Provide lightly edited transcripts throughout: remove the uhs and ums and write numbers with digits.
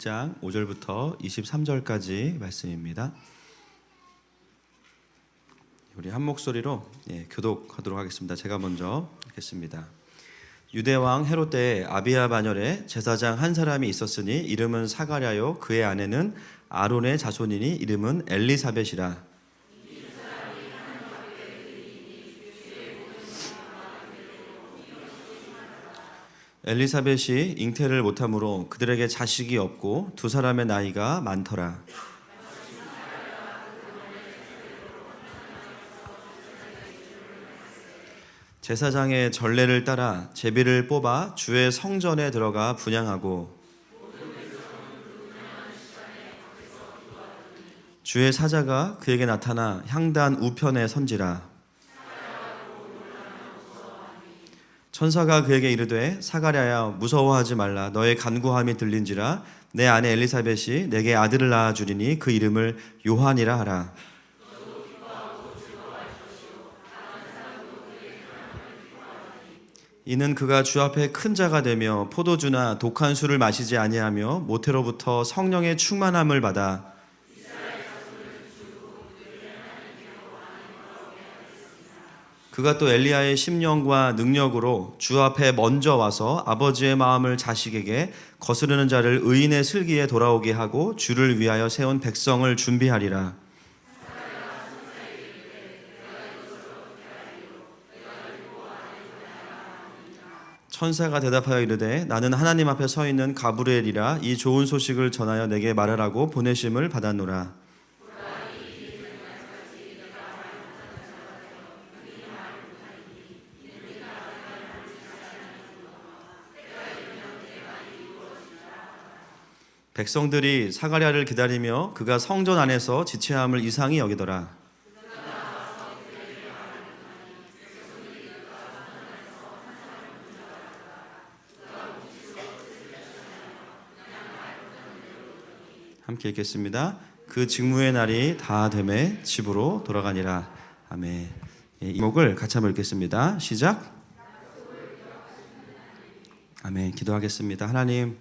1장 5절부터 23절까지 말씀입니다. 우리 한 목소리로 교독하도록 하겠습니다. 제가 먼저 읽겠습니다. 유대왕 헤롯 때에 아비야 반열에 제사장 한 사람이 있었으니 이름은 사가랴요 그의 아내는 아론의 자손이니 이름은 엘리사벳이라. 엘리사벳이 잉태를 못함으로 그들에게 자식이 없고 두 사람의 나이가 많더라. 제사장의 전례를 따라 제비를 뽑아 주의 성전에 들어가 분향하고 주의 사자가 그에게 나타나 향단 우편에 선지라. 천사가 그에게 이르되 사가랴야 무서워하지 말라. 너의 간구함이 들린지라. 내 아내 엘리사벳이 내게 아들을 낳아 주리니 그 이름을 요한이라 하라. 이는 그가 주 앞에 큰 자가 되며 포도주나 독한 술을 마시지 아니하며 모태로부터 성령의 충만함을 받아 그가 또 엘리야의 심령과 능력으로 주 앞에 먼저 와서 아버지의 마음을 자식에게 거스르는 자를 의인의 슬기에 돌아오게 하고 주를 위하여 세운 백성을 준비하리라. 천사가 대답하여 이르되 나는 하나님 앞에 서 있는 가브리엘이라. 이 좋은 소식을 전하여 내게 말하라고 보내심을 받았노라. 백성들이 사가랴를 기다리며 그가 성전 안에서 지체함을 이상히 여기더라. 함께 읽겠습니다. 그 직무의 날이 다 되매 집으로 돌아가니라. 아멘. 이 목을 같이 한번 읽겠습니다. 시작. 아멘. 기도하겠습니다. 하나님,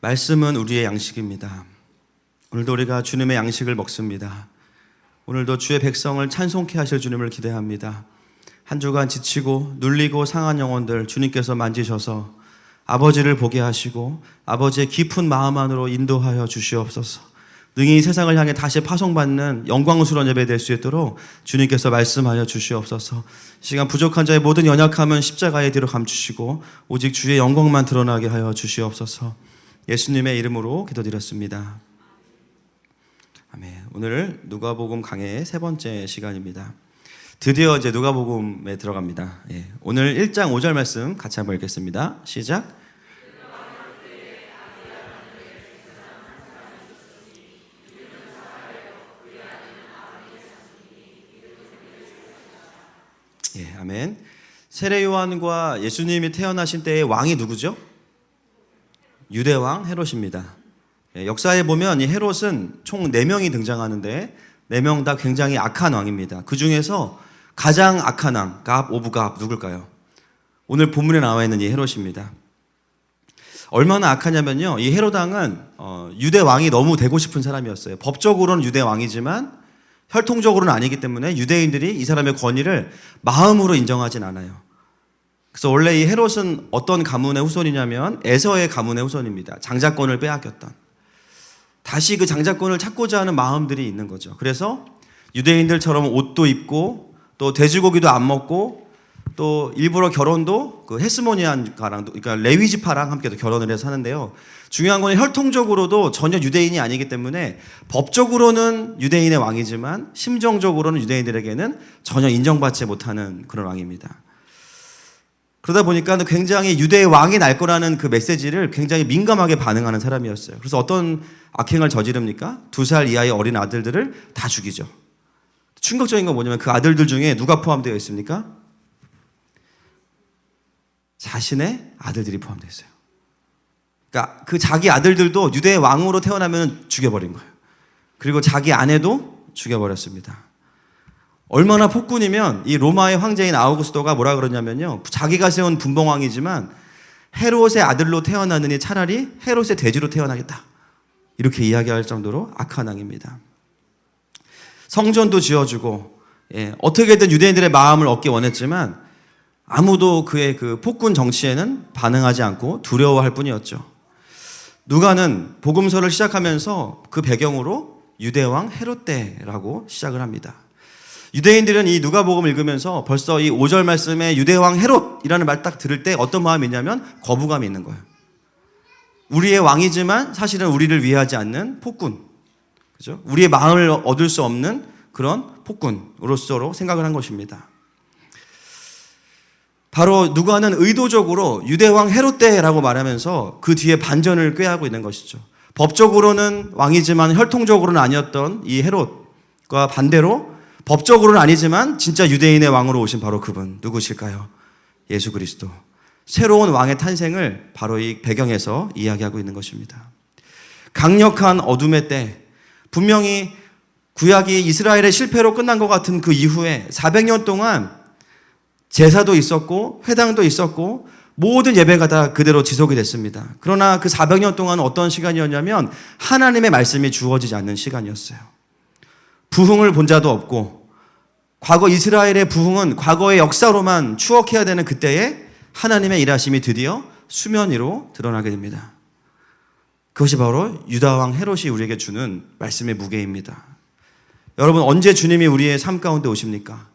말씀은 우리의 양식입니다. 오늘도 우리가 주님의 양식을 먹습니다. 오늘도 주의 백성을 찬송케 하실 주님을 기대합니다. 한 주간 지치고 눌리고 상한 영혼들 주님께서 만지셔서 아버지를 보게 하시고 아버지의 깊은 마음 안으로 인도하여 주시옵소서. 능히 세상을 향해 다시 파송받는 영광스러운 예배 될 수 있도록 주님께서 말씀하여 주시옵소서. 시간 부족한 자의 모든 연약함은 십자가의 뒤로 감추시고 오직 주의 영광만 드러나게 하여 주시옵소서. 예수님의 이름으로 기도드렸습니다. 아멘. 오늘 누가복음 강해의 세 번째 시간입니다. 드디어 이제 누가복음에 들어갑니다. 오늘 1장 5절 말씀 같이 한번 읽겠습니다. 시작. 아멘. 세례 요한과 예수님이 태어나신 때의 왕이 누구죠? 유대왕 헤롯입니다. 역사에 보면 이 헤롯은 총 4명이 등장하는데 4명 다 굉장히 악한 왕입니다. 그 중에서 가장 악한 왕, 갑 오브 갑 누굴까요? 오늘 본문에 나와 있는 이 헤롯입니다. 얼마나 악하냐면요, 이 헤롯 왕은 유대 왕이 너무 되고 싶은 사람이었어요. 법적으로는 유대 왕이지만 혈통적으로는 아니기 때문에 유대인들이 이 사람의 권위를 마음으로 인정하진 않아요. 그래서 원래 이 헤롯은 어떤 가문의 후손이냐면 에서의 가문의 후손입니다. 장자권을 빼앗겼던. 다시 그 장자권을 찾고자 하는 마음들이 있는 거죠. 그래서 유대인들처럼 옷도 입고 또 돼지고기도 안 먹고 또 일부러 결혼도 그 헤스모니안 가랑, 그러니까 레위 지파랑 함께도 결혼을 해서 하는데요. 중요한 건 혈통적으로도 전혀 유대인이 아니기 때문에 법적으로는 유대인의 왕이지만 심정적으로는 유대인들에게는 전혀 인정받지 못하는 그런 왕입니다. 그러다 보니까 굉장히 유대의 왕이 날 거라는 그 메시지를 굉장히 민감하게 반응하는 사람이었어요. 그래서 어떤 악행을 저지릅니까? 2살 이하의 어린 아들들을 다 죽이죠. 충격적인 건 뭐냐면 그 아들들 중에 누가 포함되어 있습니까? 자신의 아들들이 포함되어 있어요. 그러니까 그 자기 아들들도 유대의 왕으로 태어나면 죽여버린 거예요. 그리고 자기 아내도 죽여버렸습니다. 얼마나 폭군이면 이 로마의 황제인 아우구스토가 뭐라 그러냐면요, 자기가 세운 분봉왕이지만 헤롯의 아들로 태어나느니 차라리 헤롯의 돼지로 태어나겠다. 이렇게 이야기할 정도로 악한 왕입니다. 성전도 지어주고 어떻게든 유대인들의 마음을 얻기 원했지만 아무도 그의 그 폭군 정치에는 반응하지 않고 두려워할 뿐이었죠. 누가는 복음서를 시작하면서 그 배경으로 유대왕 헤롯 때라고 시작을 합니다. 유대인들은 이 누가복음을 읽으면서 벌써 이 5절 말씀에 유대왕 헤롯이라는 말 딱 들을 때 어떤 마음이 있냐면 거부감이 있는 거예요. 우리의 왕이지만 사실은 우리를 위하지 않는 폭군, 그죠? 우리의 마음을 얻을 수 없는 그런 폭군으로서 생각을 한 것입니다. 바로 누가는 의도적으로 유대왕 헤롯 때라고 말하면서 그 뒤에 반전을 꾀하고 있는 것이죠. 법적으로는 왕이지만 혈통적으로는 아니었던 이 헤롯과 반대로 법적으로는 아니지만 진짜 유대인의 왕으로 오신 바로 그분 누구실까요? 예수 그리스도. 새로운 왕의 탄생을 바로 이 배경에서 이야기하고 있는 것입니다. 강력한 어둠의 때, 분명히 구약이 이스라엘의 실패로 끝난 것 같은 그 이후에 400년 동안 제사도 있었고 회당도 있었고 모든 예배가 다 그대로 지속이 됐습니다. 그러나 그 400년 동안 어떤 시간이었냐면 하나님의 말씀이 주어지지 않는 시간이었어요. 부흥을 본 자도 없고, 과거 이스라엘의 부흥은 과거의 역사로만 추억해야 되는 그때에 하나님의 일하심이 드디어 수면 위로 드러나게 됩니다. 그것이 바로 유다왕 헤롯이 우리에게 주는 말씀의 무게입니다. 여러분, 언제 주님이 우리의 삶 가운데 오십니까?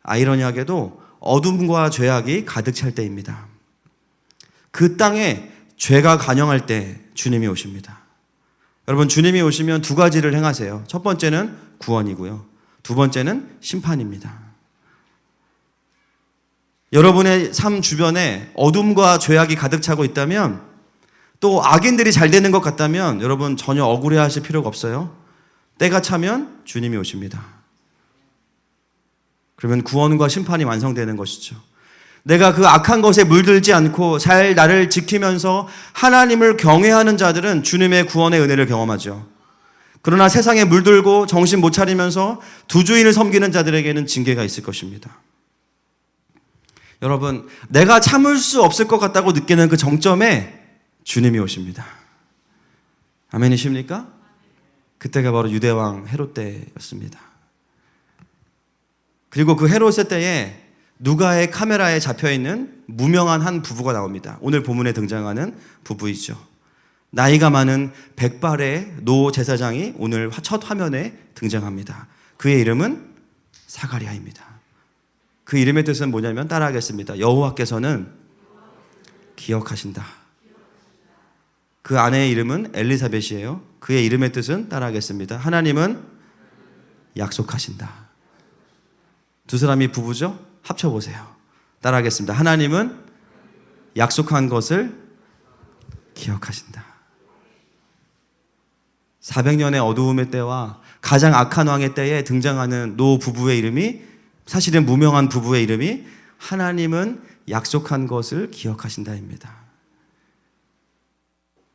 아이러니하게도 어둠과 죄악이 가득 찰 때입니다. 그 땅에 죄가 간영할 때 주님이 오십니다. 여러분, 주님이 오시면 두 가지를 행하세요. 첫 번째는 구원이고요. 두 번째는 심판입니다. 여러분의 삶 주변에 어둠과 죄악이 가득 차고 있다면, 또 악인들이 잘 되는 것 같다면 여러분 전혀 억울해하실 필요가 없어요. 때가 차면 주님이 오십니다. 그러면 구원과 심판이 완성되는 것이죠. 내가 그 악한 것에 물들지 않고 잘 나를 지키면서 하나님을 경외하는 자들은 주님의 구원의 은혜를 경험하죠. 그러나 세상에 물들고 정신 못 차리면서 두 주인을 섬기는 자들에게는 징계가 있을 것입니다. 여러분, 내가 참을 수 없을 것 같다고 느끼는 그 정점에 주님이 오십니다. 아멘이십니까? 그때가 바로 유대왕 헤롯 때였습니다. 그리고 그 헤롯의 때에 누가의 카메라에 잡혀있는 무명한 한 부부가 나옵니다. 오늘 본문에 등장하는 부부이죠. 나이가 많은 백발의 노 제사장이 오늘 첫 화면에 등장합니다. 그의 이름은 사가랴입니다. 그 이름의 뜻은 뭐냐면 따라하겠습니다. 여호와께서는 기억하신다. 그 아내의 이름은 엘리사벳이에요. 그의 이름의 뜻은 따라하겠습니다. 하나님은 약속하신다. 두 사람이 부부죠? 합쳐보세요. 따라하겠습니다. 하나님은 약속한 것을 기억하신다. 400년의 어두움의 때와 가장 악한 왕의 때에 등장하는 노 부부의 이름이, 사실은 무명한 부부의 이름이 하나님은 약속한 것을 기억하신다입니다.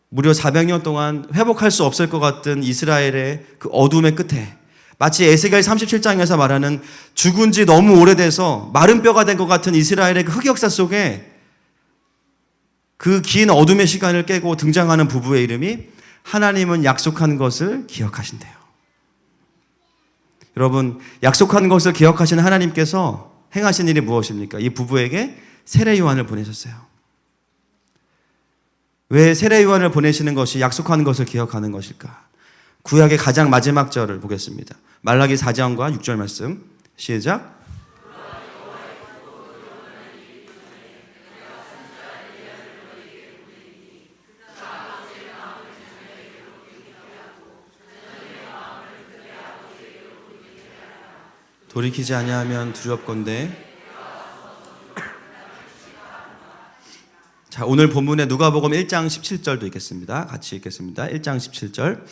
무려 400년 동안 회복할 수 없을 것 같은 이스라엘의 그 어둠의 끝에, 마치 에스겔 37장에서 말하는 죽은 지 너무 오래돼서 마른 뼈가 된 것 같은 이스라엘의 그 흑역사 속에 그 긴 어둠의 시간을 깨고 등장하는 부부의 이름이 하나님은 약속한 것을 기억하신대요. 여러분, 약속한 것을 기억하시는 하나님께서 행하신 일이 무엇입니까? 이 부부에게 세례 요한을 보내셨어요. 왜 세례 요한을 보내시는 것이 약속한 것을 기억하는 것일까? 구약의 가장 마지막 절을 보겠습니다. 말라기 4장과 6절 말씀 시작. 돌이키지 아니하면 두렵건대. 자, 오늘 본문에 누가복음 1장 17절도 읽겠습니다. 같이 읽겠습니다. 1장 17절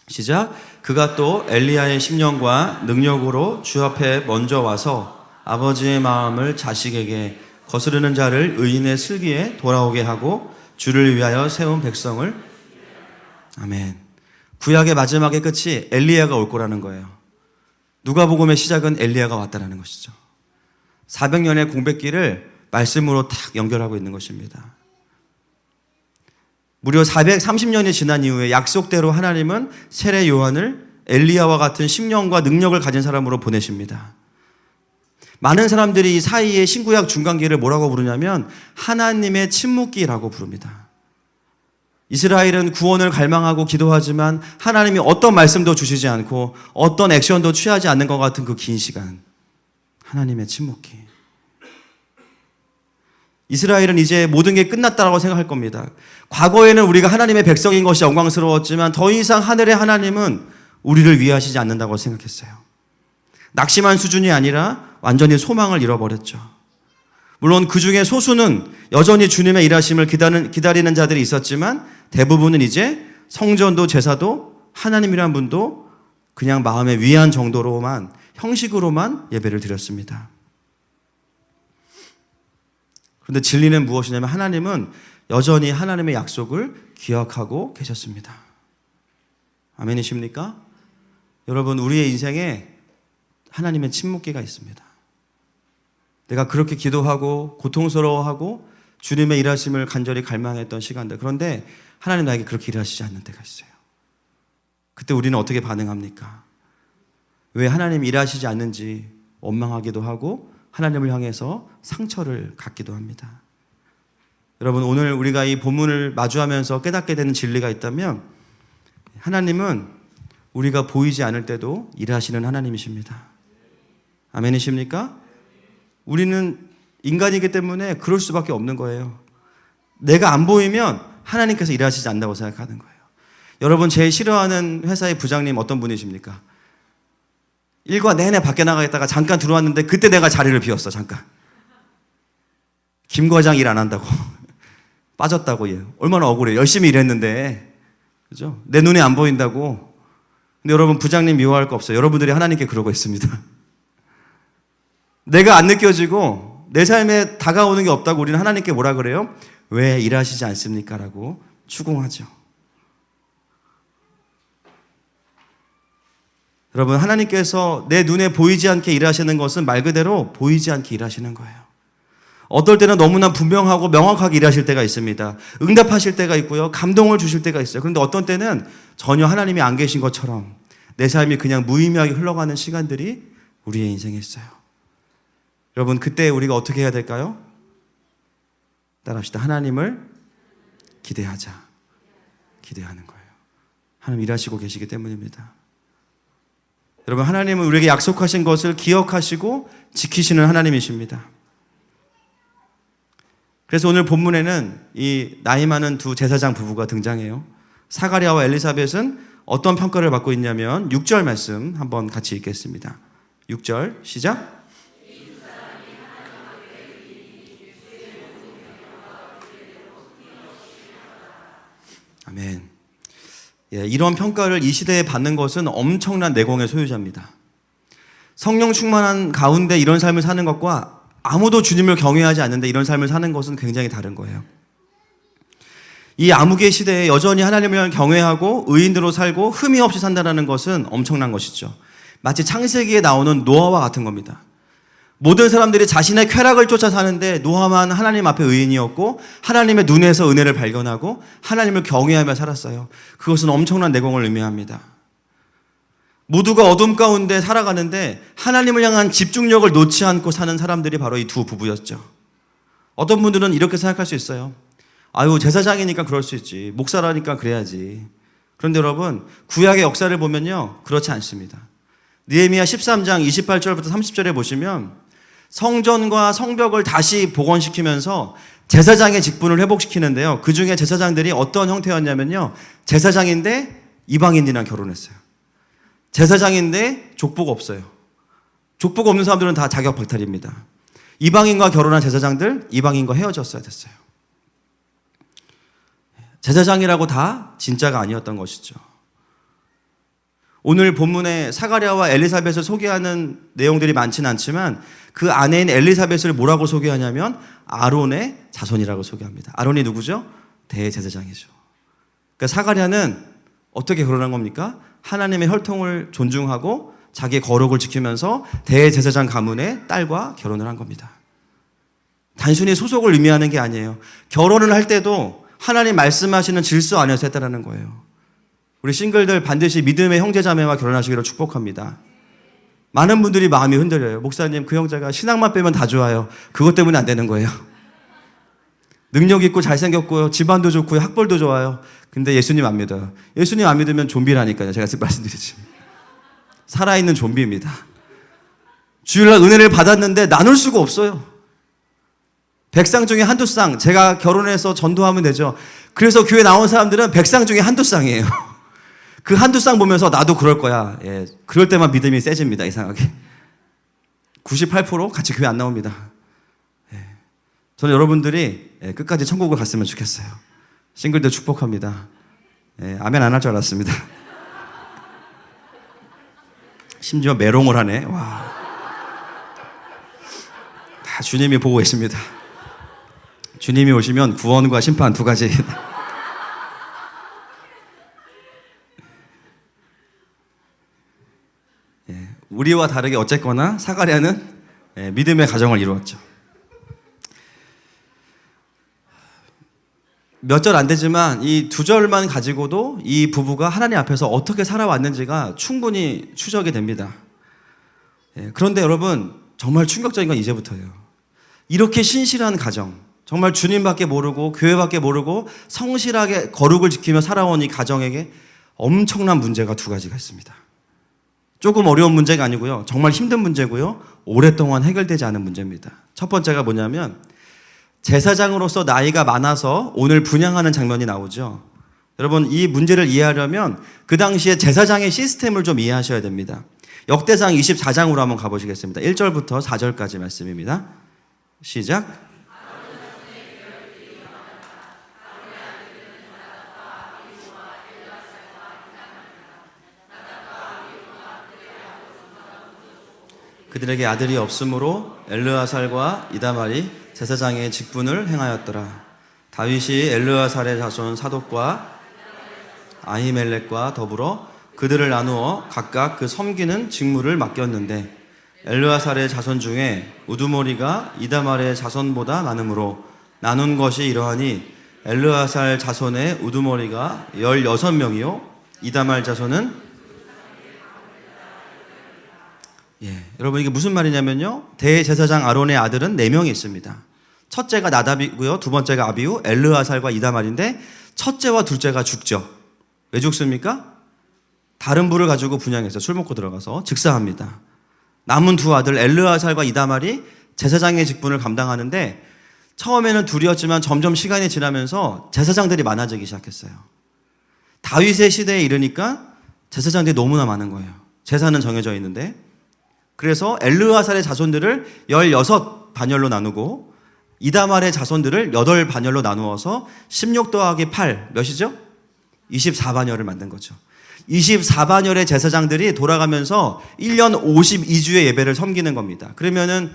시작. 그가 또 엘리야의 심령과 능력으로 주 앞에 먼저 와서 아버지의 마음을 자식에게 거스르는 자를 의인의 슬기에 돌아오게 하고 주를 위하여 세운 백성을. 아멘. 구약의 마지막의 끝이 엘리야가 올 거라는 거예요. 누가복음의 시작은 엘리야가 왔다라는 것이죠. 400년의 공백기를 말씀으로 탁 연결하고 있는 것입니다. 무려 430년이 지난 이후에 약속대로 하나님은 세례 요한을 엘리야와 같은 심령과 능력을 가진 사람으로 보내십니다. 많은 사람들이 이 사이에 신구약 중간기를 뭐라고 부르냐면 하나님의 침묵기라고 부릅니다. 이스라엘은 구원을 갈망하고 기도하지만 하나님이 어떤 말씀도 주시지 않고 어떤 액션도 취하지 않는 것 같은 그 긴 시간, 하나님의 침묵기. 이스라엘은 이제 모든 게 끝났다라고 생각할 겁니다. 과거에는 우리가 하나님의 백성인 것이 영광스러웠지만 더 이상 하늘의 하나님은 우리를 위하시지 않는다고 생각했어요. 낙심한 수준이 아니라 완전히 소망을 잃어버렸죠. 물론 그 중에 소수는 여전히 주님의 일하심을 기다리는 자들이 있었지만 대부분은 이제 성전도 제사도 하나님이란 분도 그냥 마음의 위안 정도로만, 형식으로만 예배를 드렸습니다. 그런데 진리는 무엇이냐면 하나님은 여전히 하나님의 약속을 기억하고 계셨습니다. 아멘이십니까? 여러분, 우리의 인생에 하나님의 침묵기가 있습니다. 내가 그렇게 기도하고 고통스러워하고 주님의 일하심을 간절히 갈망했던 시간들, 그런데 하나님 나에게 그렇게 일하시지 않는 때가 있어요. 그때 우리는 어떻게 반응합니까? 왜 하나님 일하시지 않는지 원망하기도 하고 하나님을 향해서 상처를 갖기도 합니다. 여러분, 오늘 우리가 이 본문을 마주하면서 깨닫게 되는 진리가 있다면 하나님은 우리가 보이지 않을 때도 일하시는 하나님이십니다. 아멘이십니까? 우리는 인간이기 때문에 그럴 수밖에 없는 거예요. 내가 안 보이면 하나님께서 일하시지 않는다고 생각하는 거예요. 여러분, 제일 싫어하는 회사의 부장님 어떤 분이십니까? 일과 내내 밖에 나가겠다가 잠깐 들어왔는데 그때 내가 자리를 비웠어. 잠깐. 김 과장 일 안 한다고 빠졌다고. 얘 얼마나 억울해. 열심히 일했는데, 그죠? 내 눈에 안 보인다고. 근데 여러분, 부장님 미워할 거 없어요. 여러분들이 하나님께 그러고 있습니다. 내가 안 느껴지고 내 삶에 다가오는 게 없다고 우리는 하나님께 뭐라 그래요? 왜 일하시지 않습니까? 라고 추궁하죠. 여러분, 하나님께서 내 눈에 보이지 않게 일하시는 것은 말 그대로 보이지 않게 일하시는 거예요. 어떨 때는 너무나 분명하고 명확하게 일하실 때가 있습니다. 응답하실 때가 있고요. 감동을 주실 때가 있어요. 그런데 어떤 때는 전혀 하나님이 안 계신 것처럼 내 삶이 그냥 무의미하게 흘러가는 시간들이 우리의 인생에 있어요. 여러분, 그때 우리가 어떻게 해야 될까요? 따라합시다. 하나님을 기대하자. 기대하는 거예요. 하나님 일하시고 계시기 때문입니다. 여러분, 하나님은 우리에게 약속하신 것을 기억하시고 지키시는 하나님이십니다. 그래서 오늘 본문에는 이 나이 많은 두 제사장 부부가 등장해요. 사가랴와 엘리사벳은 어떤 평가를 받고 있냐면 6절 말씀 한번 같이 읽겠습니다. 6절 시작. 아멘. 예, 이런 평가를 이 시대에 받는 것은 엄청난 내공의 소유자입니다. 성령 충만한 가운데 이런 삶을 사는 것과 아무도 주님을 경외하지 않는데 이런 삶을 사는 것은 굉장히 다른 거예요. 이 암흑의 시대에 여전히 하나님을 경외하고 의인으로 살고 흠이 없이 산다는 것은 엄청난 것이죠. 마치 창세기에 나오는 노아와 같은 겁니다. 모든 사람들이 자신의 쾌락을 쫓아 사는데 노아만 하나님 앞에 의인이었고 하나님의 눈에서 은혜를 발견하고 하나님을 경외하며 살았어요. 그것은 엄청난 내공을 의미합니다. 모두가 어둠 가운데 살아가는데 하나님을 향한 집중력을 놓지 않고 사는 사람들이 바로 이 두 부부였죠. 어떤 분들은 이렇게 생각할 수 있어요. 아유, 제사장이니까 그럴 수 있지. 목사라니까 그래야지. 그런데 여러분, 구약의 역사를 보면요, 그렇지 않습니다. 느헤미야 13장 28절부터 30절에 보시면 성전과 성벽을 다시 복원시키면서 제사장의 직분을 회복시키는데요. 그 중에 제사장들이 어떤 형태였냐면요, 제사장인데 이방인이랑 결혼했어요. 제사장인데 족보가 없어요. 족보가 없는 사람들은 다 자격 박탈입니다. 이방인과 결혼한 제사장들, 이방인과 헤어졌어야 됐어요. 제사장이라고 다 진짜가 아니었던 것이죠. 오늘 본문에 사가랴와 엘리사벳을 소개하는 내용들이 많지는 않지만 그 아내인 엘리사벳을 뭐라고 소개하냐면 아론의 자손이라고 소개합니다. 아론이 누구죠? 대제사장이죠. 그러니까 사가랴는 어떻게 결혼한 겁니까? 하나님의 혈통을 존중하고 자기의 거룩을 지키면서 대제사장 가문의 딸과 결혼을 한 겁니다. 단순히 소속을 의미하는 게 아니에요. 결혼을 할 때도 하나님 말씀하시는 질서 안에서 했다라는 거예요. 우리 싱글들 반드시 믿음의 형제자매와 결혼하시기를 축복합니다. 많은 분들이 마음이 흔들려요. 목사님, 그 형제가 신앙만 빼면 다 좋아요. 그것 때문에 안 되는 거예요. 능력 있고 잘생겼고요. 집안도 좋고요. 학벌도 좋아요. 근데 예수님 안 믿어요. 예수님 안 믿으면 좀비라니까요. 제가 말씀드리지. 살아있는 좀비입니다. 주일날 은혜를 받았는데 나눌 수가 없어요. 100쌍 중에 한두 쌍. 제가 결혼해서 전도하면 되죠. 그래서 교회 나온 사람들은 100쌍 중에 한두 쌍이에요. 그 한두 쌍 보면서 나도 그럴 거야. 예, 그럴 때만 믿음이 세집니다. 이상하게. 98% 같이 교회 안 나옵니다. 예, 저는 여러분들이 끝까지 천국을 갔으면 좋겠어요. 싱글들 축복합니다. 예, 아멘 안 할 줄 알았습니다. 심지어 메롱을 하네. 와. 다 주님이 보고 계십니다. 주님이 오시면 구원과 심판 두 가지. 예, 우리와 다르게 어쨌거나 사가랴는 믿음의 가정을 이루었죠. 몇 절 안 되지만 이 두 절만 가지고도 이 부부가 하나님 앞에서 어떻게 살아왔는지가 충분히 추적이 됩니다. 그런데 여러분, 정말 충격적인 건 이제부터예요. 이렇게 신실한 가정, 정말 주님밖에 모르고 교회밖에 모르고 성실하게 거룩을 지키며 살아온 이 가정에게 엄청난 문제가 두 가지가 있습니다. 조금 어려운 문제가 아니고요. 정말 힘든 문제고요. 오랫동안 해결되지 않은 문제입니다. 첫 번째가 뭐냐면 제사장으로서 나이가 많아서 오늘 분향하는 장면이 나오죠. 여러분, 이 문제를 이해하려면 그 당시에 제사장의 시스템을 좀 이해하셔야 됩니다. 역대상 24장으로 한번 가보시겠습니다. 1절부터 4절까지 말씀입니다. 시작. 그들에게 아들이 없으므로 엘르아살과 이다말이 제사장의 직분을 행하였더라. 다윗이 엘르아살의 자손 사독과 아히멜렉과 더불어 그들을 나누어 각각 그 섬기는 직무를 맡겼는데 엘르아살의 자손 중에 우두머리가 이다말의 자손보다 많으므로 나눈 것이 이러하니 엘르아살 자손의 우두머리가 16명이요 이다말 자손은 여러분 이게 무슨 말이냐면요, 대제사장 아론의 아들은 4명이 있습니다. 첫째가 나답이고요, 두 번째가 아비후, 엘르아살과 이다말인데 첫째와 둘째가 죽죠. 왜 죽습니까? 다른 부를 가지고 분향해서 술 먹고 들어가서 즉사합니다. 남은 두 아들 엘르아살과 이다말이 제사장의 직분을 감당하는데 처음에는 둘이었지만 점점 시간이 지나면서 제사장들이 많아지기 시작했어요. 다윗의 시대에 이르니까 제사장들이 너무나 많은 거예요. 제사는 정해져 있는데. 그래서 엘르아살의 자손들을 16반열로 나누고 이다말의 자손들을 8반열로 나누어서 16 더하기 8 몇이죠? 24반열을 만든 거죠. 24반열의 제사장들이 돌아가면서 1년 52주의 예배를 섬기는 겁니다. 그러면은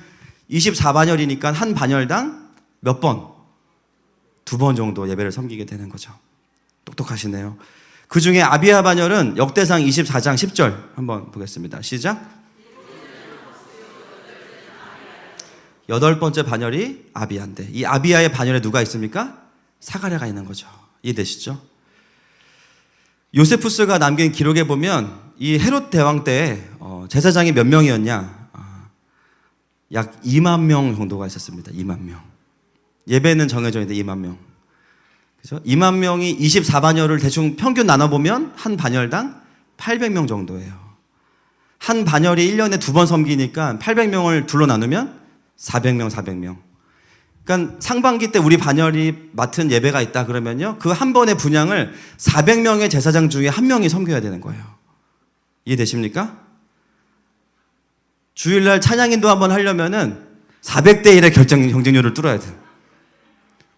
24반열이니까 한 반열당 몇 번? 2번 정도 예배를 섬기게 되는 거죠. 똑똑하시네요. 그 중에 아비야 반열은 역대상 24장 10절 한번 보겠습니다. 시작. 8번째 반열이 아비야인데 이 아비야의 반열에 누가 있습니까? 사가랴가 있는 거죠. 이해되시죠? 요세푸스가 남긴 기록에 보면 이 헤롯 대왕 때 제사장이 몇 명이었냐? 약 2만 명 정도가 있었습니다. 2만 명. 예배는 정해져 있는데 2만 명. 그죠? 2만 명이 24반열을 대충 평균 나눠보면 한 반열당 800명 정도예요. 한 반열이 1년에 2번 섬기니까 800명을 둘로 나누면 400명, 400명. 그러니까 상반기 때 우리 반열이 맡은 예배가 있다 그러면요, 그 한 번의 분향을 400명의 제사장 중에 한 명이 섬겨야 되는 거예요. 이해되십니까? 주일날 찬양인도 한번 하려면은 400대 1의 경쟁률을 뚫어야 돼요.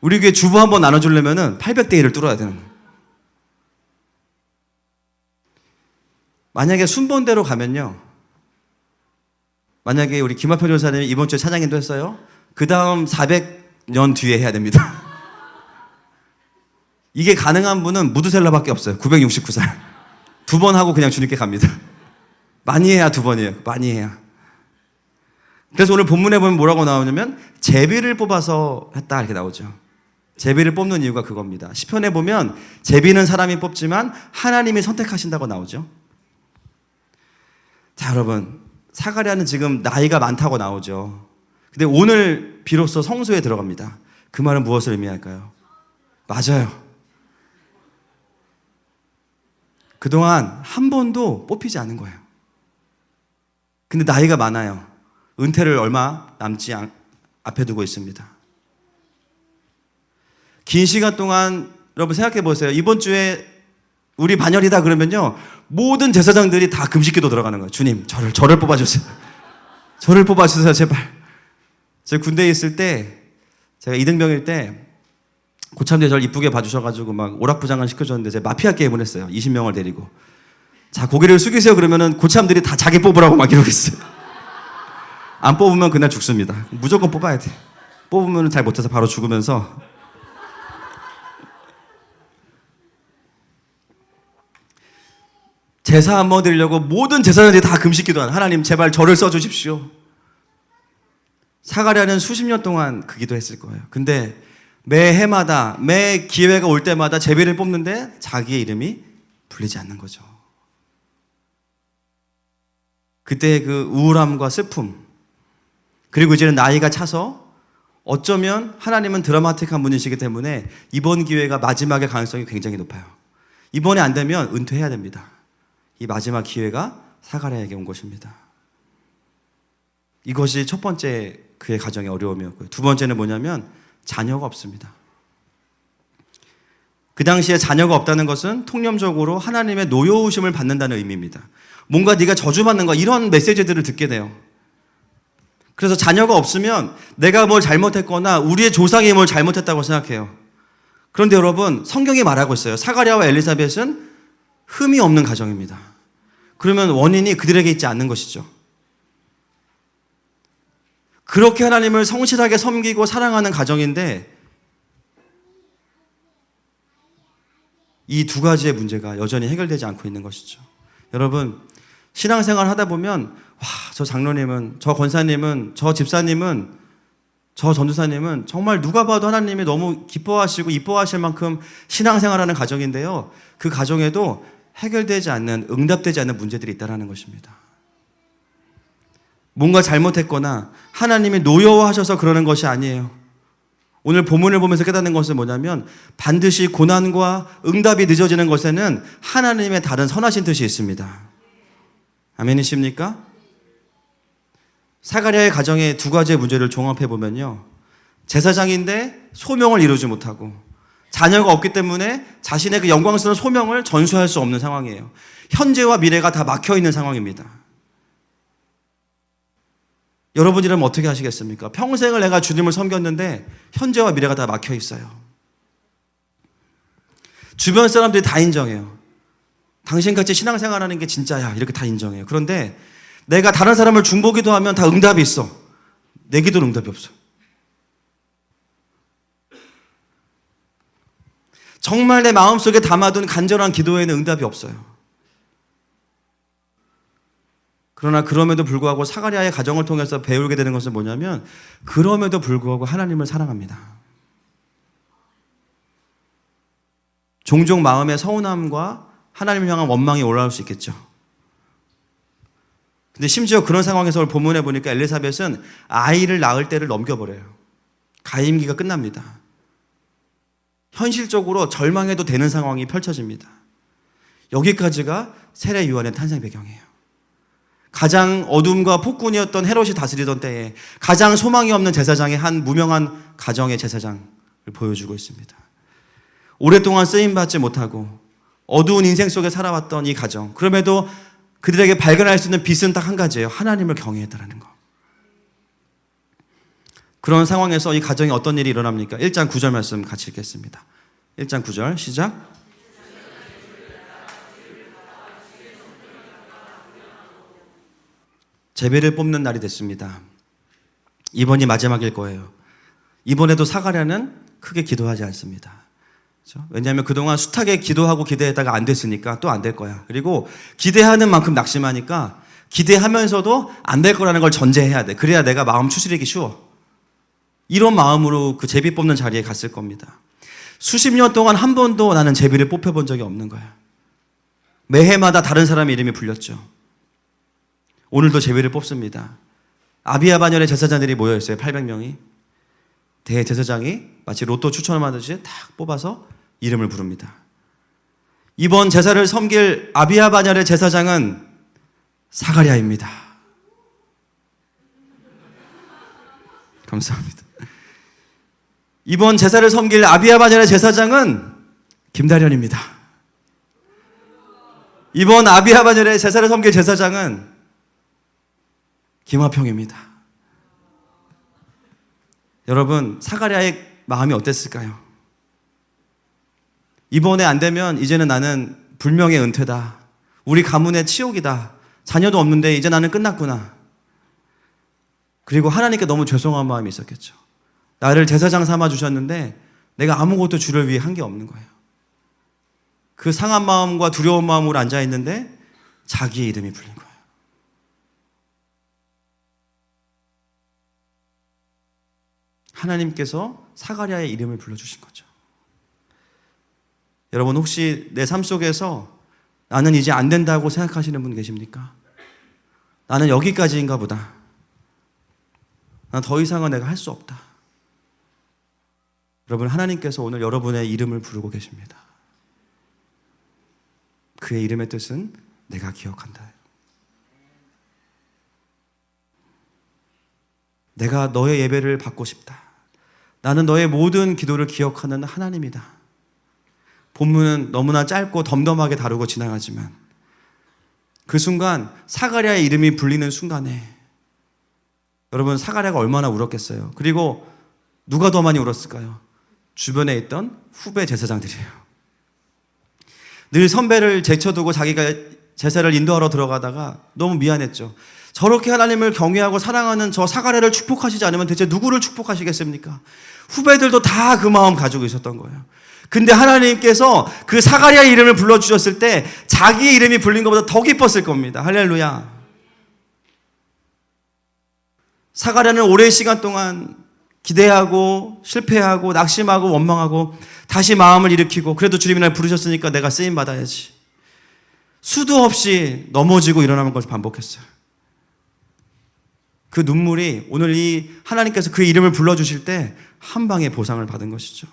우리 교회 주보 한번 나눠주려면은 800대 1을 뚫어야 되는 거예요. 만약에 순번대로 가면요, 만약에 우리 김학표 전사님이 이번 주에 찬양인도 했어요. 그 다음 400년 뒤에 해야 됩니다. 이게 가능한 분은 무드셀라밖에 없어요. 969살. 2번 하고 그냥 주님께 갑니다. 많이 해야 2번이에요. 많이 해야. 그래서 오늘 본문에 보면 뭐라고 나오냐면 제비를 뽑아서 했다 이렇게 나오죠. 제비를 뽑는 이유가 그겁니다. 시편에 보면 제비는 사람이 뽑지만 하나님이 선택하신다고 나오죠. 자, 여러분, 사가랴는 지금 나이가 많다고 나오죠. 근데 오늘 비로소 성소에 들어갑니다. 그 말은 무엇을 의미할까요? 맞아요. 그동안 한 번도 뽑히지 않은 거예요. 근데 나이가 많아요. 은퇴를 얼마 남지 앞에 두고 있습니다. 긴 시간 동안 여러분 생각해 보세요. 이번 주에 우리 반열이다 그러면요, 모든 제사장들이 다 금식기도 들어가는 거예요. 주님, 저를 뽑아주세요. 저를 뽑아주세요, 제발. 제가 군대에 있을 때, 제가 이등병일 때 고참들이 저를 이쁘게 봐주셔가지고 막 오락부장을 시켜줬는데 제가 마피아 게임을 했어요. 20명을 데리고. 자, 고개를 숙이세요 그러면은 고참들이 다 자기 뽑으라고 막 이러고 있어요. 안 뽑으면 그날 죽습니다. 무조건 뽑아야 돼. 뽑으면 잘 못해서 바로 죽으면서. 제사 한번 드리려고 모든 제사장들이 다 금식기도 한, 하나님 제발 저를 써주십시오. 사가랴는 수십 년 동안 그 기도했을 거예요. 근데 매 해마다, 매 기회가 올 때마다 제비를 뽑는데 자기의 이름이 불리지 않는 거죠. 그때 그 우울함과 슬픔, 그리고 이제는 나이가 차서 어쩌면 하나님은 드라마틱한 분이시기 때문에 이번 기회가 마지막의 가능성이 굉장히 높아요. 이번에 안 되면 은퇴해야 됩니다. 이 마지막 기회가 사가랴에게 온 것입니다. 이것이 첫 번째 그의 가정의 어려움이었고요. 두 번째는 뭐냐면 자녀가 없습니다. 그 당시에 자녀가 없다는 것은 통념적으로 하나님의 노여우심을 받는다는 의미입니다. 뭔가 네가 저주받는 거, 이런 메시지들을 듣게 돼요. 그래서 자녀가 없으면 내가 뭘 잘못했거나 우리의 조상이 뭘 잘못했다고 생각해요. 그런데 여러분, 성경이 말하고 있어요. 사가랴와 엘리사벳은 흠이 없는 가정입니다. 그러면 원인이 그들에게 있지 않는 것이죠. 그렇게 하나님을 성실하게 섬기고 사랑하는 가정인데 이 두 가지의 문제가 여전히 해결되지 않고 있는 것이죠. 여러분, 신앙생활 하다 보면 저 장로님은, 저 권사님은, 저 집사님은, 저 전도사님은 정말 누가 봐도 하나님이 너무 기뻐하시고 이뻐하실 만큼 신앙생활하는 가정인데요, 그 가정에도 해결되지 않는, 응답되지 않는 문제들이 있다는 것입니다. 뭔가 잘못했거나 하나님이 노여워하셔서 그러는 것이 아니에요. 오늘 본문을 보면서 깨닫는 것은 뭐냐면 반드시 고난과 응답이 늦어지는 것에는 하나님의 다른 선하신 뜻이 있습니다. 아멘이십니까? 사가랴의 가정의 두 가지의 문제를 종합해 보면요, 제사장인데 소명을 이루지 못하고 자녀가 없기 때문에 자신의 그 영광스러운 소명을 전수할 수 없는 상황이에요. 현재와 미래가 다 막혀 있는 상황입니다. 여러분이라면 어떻게 하시겠습니까? 평생을 내가 주님을 섬겼는데 현재와 미래가 다 막혀 있어요. 주변 사람들이 다 인정해요. 당신같이 신앙생활하는 게 진짜야, 이렇게 다 인정해요. 그런데 내가 다른 사람을 중보기도 하면 다 응답이 있어. 내 기도는 응답이 없어. 정말 내 마음속에 담아둔 간절한 기도에는 응답이 없어요. 그러나 그럼에도 불구하고 사가랴의 가정을 통해서 배우게 되는 것은 뭐냐면 그럼에도 불구하고 하나님을 사랑합니다. 종종 마음의 서운함과 하나님을 향한 원망이 올라올 수 있겠죠. 근데 심지어 그런 상황에서 본문에 보니까 엘리사벳은 아이를 낳을 때를 넘겨버려요. 가임기가 끝납니다. 현실적으로 절망해도 되는 상황이 펼쳐집니다. 여기까지가 세례 요한의 탄생 배경이에요. 가장 어둠과 폭군이었던 헤롯이 다스리던 때에 가장 소망이 없는 제사장의 한 무명한 가정의 제사장을 보여주고 있습니다. 오랫동안 쓰임받지 못하고 어두운 인생 속에 살아왔던 이 가정, 그럼에도 그들에게 발견할 수 있는 빛은 딱 한 가지예요. 하나님을 경외했다라는 거. 그런 상황에서 이 가정에 어떤 일이 일어납니까? 1장 9절 말씀 같이 읽겠습니다. 1장 9절 시작. 제비를 뽑는 날이 됐습니다. 이번이 마지막일 거예요. 이번에도 사가랴는 크게 기도하지 않습니다. 그렇죠? 왜냐하면 그동안 숱하게 기도하고 기대했다가 안 됐으니까 또 안 될 거야. 그리고 기대하는 만큼 낙심하니까 기대하면서도 안 될 거라는 걸 전제해야 돼. 그래야 내가 마음 추스리기 쉬워. 이런 마음으로 그 제비 뽑는 자리에 갔을 겁니다. 수십 년 동안 한 번도 나는 제비를 뽑혀본 적이 없는 거예요. 매해마다 다른 사람의 이름이 불렸죠. 오늘도 제비를 뽑습니다. 아비야 반열의 제사장들이 모여있어요. 800명이. 대제사장이 마치 로또 추천을 하듯이 탁 뽑아서 이름을 부릅니다. 이번 제사를 섬길 아비야 반열의 제사장은 사가랴입니다. 감사합니다. 이번 제사를 섬길 아비야 반열의 제사장은 김다련입니다. 이번 아비야 반열의 제사를 섬길 제사장은 김화평입니다. 여러분, 사가랴의 마음이 어땠을까요? 이번에 안 되면 이제는 나는 불명의 은퇴다. 우리 가문의 치욕이다. 자녀도 없는데 이제 나는 끝났구나. 그리고 하나님께 너무 죄송한 마음이 있었겠죠. 나를 제사장 삼아 주셨는데 내가 아무것도 주를 위해 한 게 없는 거예요. 그 상한 마음과 두려운 마음으로 앉아 있는데 자기의 이름이 불린 거예요. 하나님께서 사가랴의 이름을 불러주신 거죠. 여러분, 혹시 내 삶 속에서 나는 이제 안 된다고 생각하시는 분 계십니까? 나는 여기까지인가 보다. 난 더 이상은 내가 할 수 없다. 여러분, 하나님께서 오늘 여러분의 이름을 부르고 계십니다. 그의 이름의 뜻은 내가 기억한다. 내가 너의 예배를 받고 싶다. 나는 너의 모든 기도를 기억하는 하나님이다. 본문은 너무나 짧고 덤덤하게 다루고 지나가지만 그 순간 사가랴의 이름이 불리는 순간에 여러분, 사가랴가 얼마나 울었겠어요. 그리고 누가 더 많이 울었을까요? 주변에 있던 후배 제사장들이에요. 늘 선배를 제쳐두고 자기가 제사를 인도하러 들어가다가 너무 미안했죠. 저렇게 하나님을 경외하고 사랑하는 저 사가랴를 축복하시지 않으면 대체 누구를 축복하시겠습니까? 후배들도 다 그 마음 가지고 있었던 거예요. 근데 하나님께서 그 사가랴의 이름을 불러주셨을 때 자기의 이름이 불린 것보다 더 기뻤을 겁니다. 할렐루야. 사가랴는 오랜 시간 동안 기대하고 실패하고 낙심하고 원망하고 다시 마음을 일으키고 그래도 주님이 날 부르셨으니까 내가 쓰임받아야지. 수도 없이 넘어지고 일어나는 것을 반복했어요. 그 눈물이 오늘 이 하나님께서 그 이름을 불러주실 때 한 방에 보상을 받은 것이죠.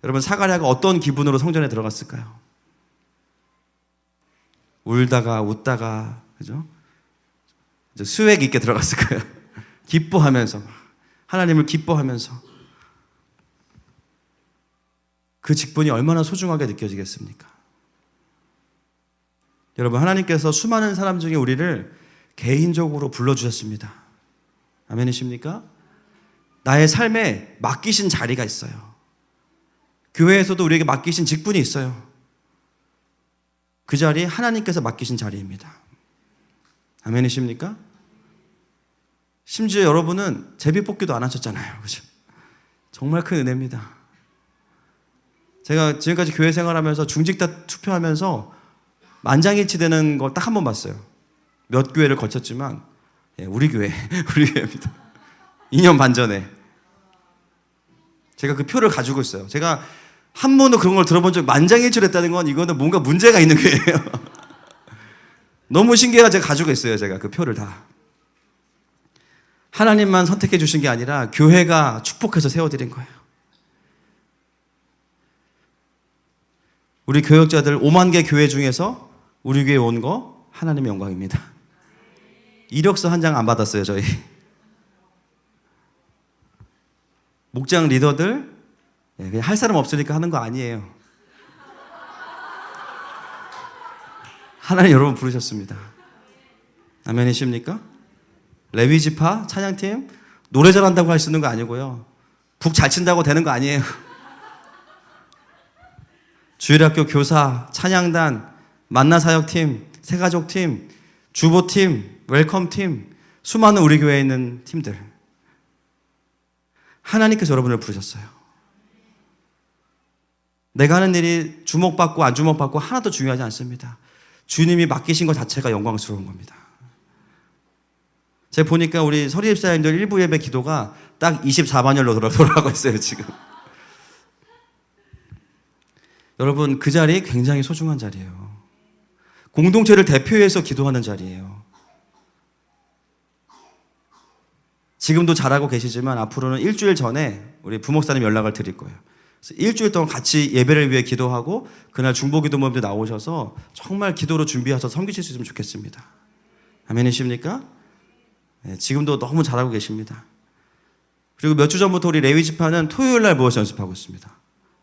여러분, 사가랴가 어떤 기분으로 성전에 들어갔을까요? 울다가 웃다가, 그죠? 수액 있게 들어갔을 거예요. 기뻐하면서, 하나님을 기뻐하면서. 그 직분이 얼마나 소중하게 느껴지겠습니까? 여러분, 하나님께서 수많은 사람 중에 우리를 개인적으로 불러주셨습니다. 아멘이십니까? 나의 삶에 맡기신 자리가 있어요. 교회에서도 우리에게 맡기신 직분이 있어요. 그 자리 하나님께서 맡기신 자리입니다. 아멘이십니까? 심지어 여러분은 제비뽑기도 안 하셨잖아요. 그죠? 정말 큰 은혜입니다. 제가 지금까지 교회 생활하면서 중직자 투표하면서 만장일치 되는 걸 딱 한 번 봤어요. 몇 교회를 거쳤지만 우리 교회입니다. 2년 반 전에 제가 그 표를 가지고 있어요. 제가 한 번도 그런 걸 들어본 적, 만장일치를 했다는 건 이거는 뭔가 문제가 있는 거예요. 너무 신기해서 제가 가지고 있어요. 제가 그 표를 다. 하나님만 선택해 주신 게 아니라 교회가 축복해서 세워드린 거예요. 우리 교역자들 5만 개 교회 중에서 우리 교회 온 거 하나님의 영광입니다. 이력서 한 장 안 받았어요, 저희. 목장 리더들 그냥 할 사람 없으니까 하는 거 아니에요. 하나님 여러분 부르셨습니다. 아멘이십니까? 레위지파 찬양팀 노래 잘한다고 할 수 있는 거 아니고요. 북 잘 친다고 되는 거 아니에요. 주일학교 교사, 찬양단, 만나사역팀, 새가족팀, 주보팀, 웰컴팀, 수많은 우리 교회에 있는 팀들. 하나님께서 여러분을 부르셨어요. 내가 하는 일이 주목받고 안 주목받고 하나도 중요하지 않습니다. 주님이 맡기신 것 자체가 영광스러운 겁니다. 제가 보니까 우리 서리집사님들 일부 예배 기도가 딱 24반열로 돌아가고 있어요, 지금. 여러분, 그 자리 굉장히 소중한 자리예요. 공동체를 대표해서 기도하는 자리예요. 지금도 잘하고 계시지만 앞으로는 일주일 전에 우리 부목사님 연락을 드릴 거예요. 그래서 일주일 동안 같이 예배를 위해 기도하고 그날 중보기도 모임도 나오셔서 정말 기도로 준비하셔서 섬기실 수 있으면 좋겠습니다. 아멘이십니까? 네, 지금도 너무 잘하고 계십니다. 그리고 몇 주 전부터 우리 레위 지파는 토요일 날 모여서 연습하고 있습니다.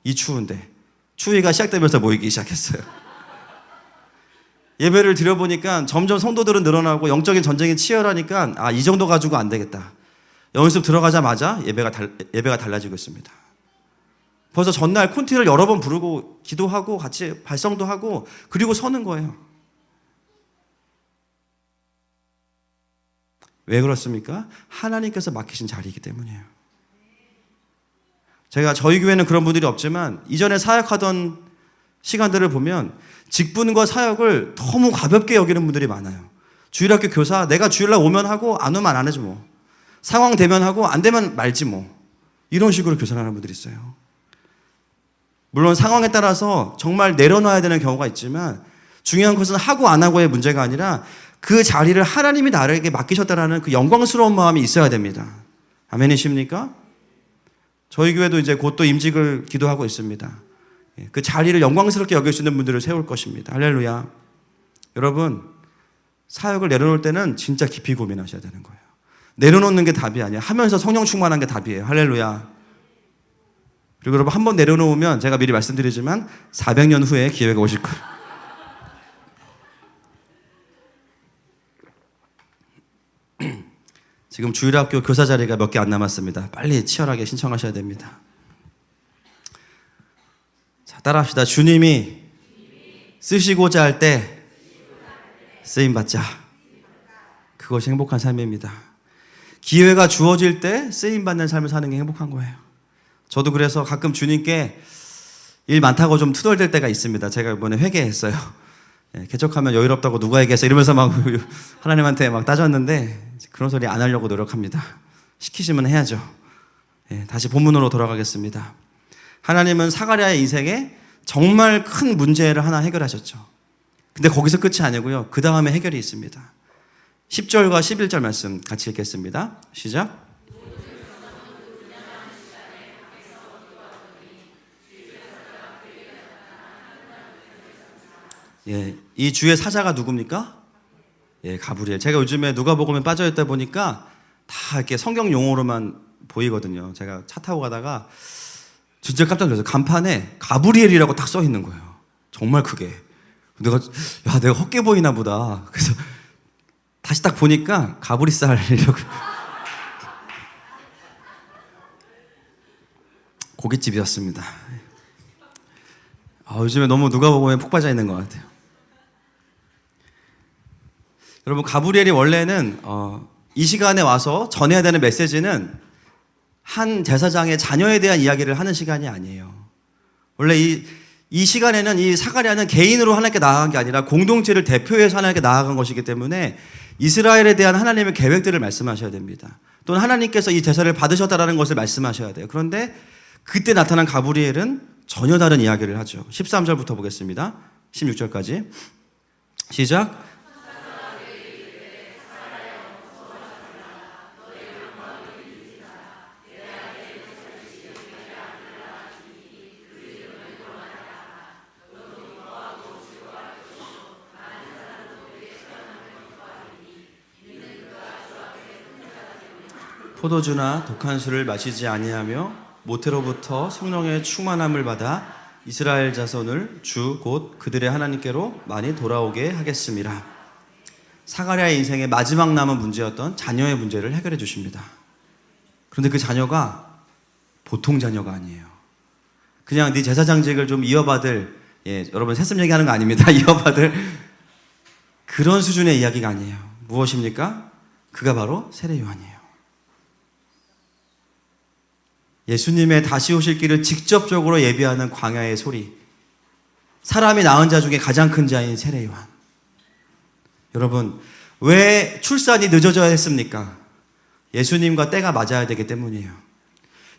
이 추운데 추위가 시작되면서 모이기 시작했어요. 예배를 드려보니까 점점 성도들은 늘어나고 영적인 전쟁이 치열하니까 이 정도 가지고 안 되겠다. 연습 들어가자마자 예배가 달라지고 있습니다. 벌써 전날 콘티를 여러 번 부르고 기도하고 같이 발성도 하고 그리고 서는 거예요. 왜 그렇습니까? 하나님께서 맡기신 자리이기 때문이에요. 제가 저희 교회는 그런 분들이 없지만 이전에 사역하던 시간들을 보면 직분과 사역을 너무 가볍게 여기는 분들이 많아요. 주일학교 교사, 내가 주일날 오면 하고 안 오면 안 하지 뭐. 상황 되면 하고 안 되면 말지 뭐. 이런 식으로 교사하는 분들이 있어요. 물론 상황에 따라서 정말 내려놔야 되는 경우가 있지만 중요한 것은 하고 안 하고의 문제가 아니라 그 자리를 하나님이 나에게 맡기셨다라는 그 영광스러운 마음이 있어야 됩니다. 아멘이십니까? 저희 교회도 이제 곧 또 임직을 기도하고 있습니다. 그 자리를 영광스럽게 여길 수 있는 분들을 세울 것입니다. 할렐루야. 여러분, 사역을 내려놓을 때는 진짜 깊이 고민하셔야 되는 거예요. 내려놓는 게 답이 아니야. 하면서 성령 충만한 게 답이에요. 할렐루야. 그리고 여러분, 한번 내려놓으면 제가 미리 말씀드리지만 400년 후에 기회가 오실 거예요. 지금 주일학교 교사 자리가 몇 개 안 남았습니다. 빨리 치열하게 신청하셔야 됩니다. 자, 따라합시다. 주님이 쓰시고자 할 때 쓰임받자. 그것이 행복한 삶입니다. 기회가 주어질 때 쓰임받는 삶을 사는 게 행복한 거예요. 저도 그래서 가끔 주님께 일 많다고 좀 투덜댈 때가 있습니다. 제가 이번에 회개했어요. 개척하면 여유롭다고 누가 얘기했어 이러면서 막 하나님한테 막 따졌는데 그런 소리 안 하려고 노력합니다. 시키시면 해야죠. 다시 본문으로 돌아가겠습니다. 하나님은 사가랴의 인생에 정말 큰 문제를 하나 해결하셨죠. 근데 거기서 끝이 아니고요. 그 다음에 해결이 있습니다. 10절과 11절 말씀 같이 읽겠습니다. 시작. 이 주의 사자가 누굽니까? 가브리엘. 제가 요즘에 누가복음에 빠져있다 보니까 다 이렇게 성경 용어로만 보이거든요. 제가 차 타고 가다가 진짜 깜짝 놀랐어요. 간판에 가브리엘이라고 딱 써 있는 거예요. 정말 크게. 내가 헛게 보이나 보다. 그래서 다시 딱 보니까 가브리살이라고. 고깃집이었습니다. 요즘에 너무 누가복음에 푹 빠져 있는 것 같아요. 여러분, 가브리엘이 원래는 이 시간에 와서 전해야 되는 메시지는 한 제사장의 자녀에 대한 이야기를 하는 시간이 아니에요. 원래 이 시간에는 이 사가랴는 개인으로 하나님께 나아간 게 아니라 공동체를 대표해서 하나님께 나아간 것이기 때문에 이스라엘에 대한 하나님의 계획들을 말씀하셔야 됩니다. 또는 하나님께서 이 제사를 받으셨다라는 것을 말씀하셔야 돼요. 그런데 그때 나타난 가브리엘은 전혀 다른 이야기를 하죠. 13절부터 보겠습니다. 16절까지 시작. 포도주나 독한 술을 마시지 아니하며 모태로부터 성령의 충만함을 받아 이스라엘 자손을 주 곧 그들의 하나님께로 많이 돌아오게 하겠습니다. 사가랴의 인생의 마지막 남은 문제였던 자녀의 문제를 해결해 주십니다. 그런데 그 자녀가 보통 자녀가 아니에요. 그냥 네 제사장직을 좀 이어받을, 여러분 새슴 얘기하는 거 아닙니다. 이어받을 그런 수준의 이야기가 아니에요. 무엇입니까? 그가 바로 세례 요한이에요. 예수님의 다시 오실 길을 직접적으로 예비하는 광야의 소리. 사람이 낳은 자 중에 가장 큰 자인 세례 요한. 여러분, 왜 출산이 늦어져야 했습니까? 예수님과 때가 맞아야 되기 때문이에요.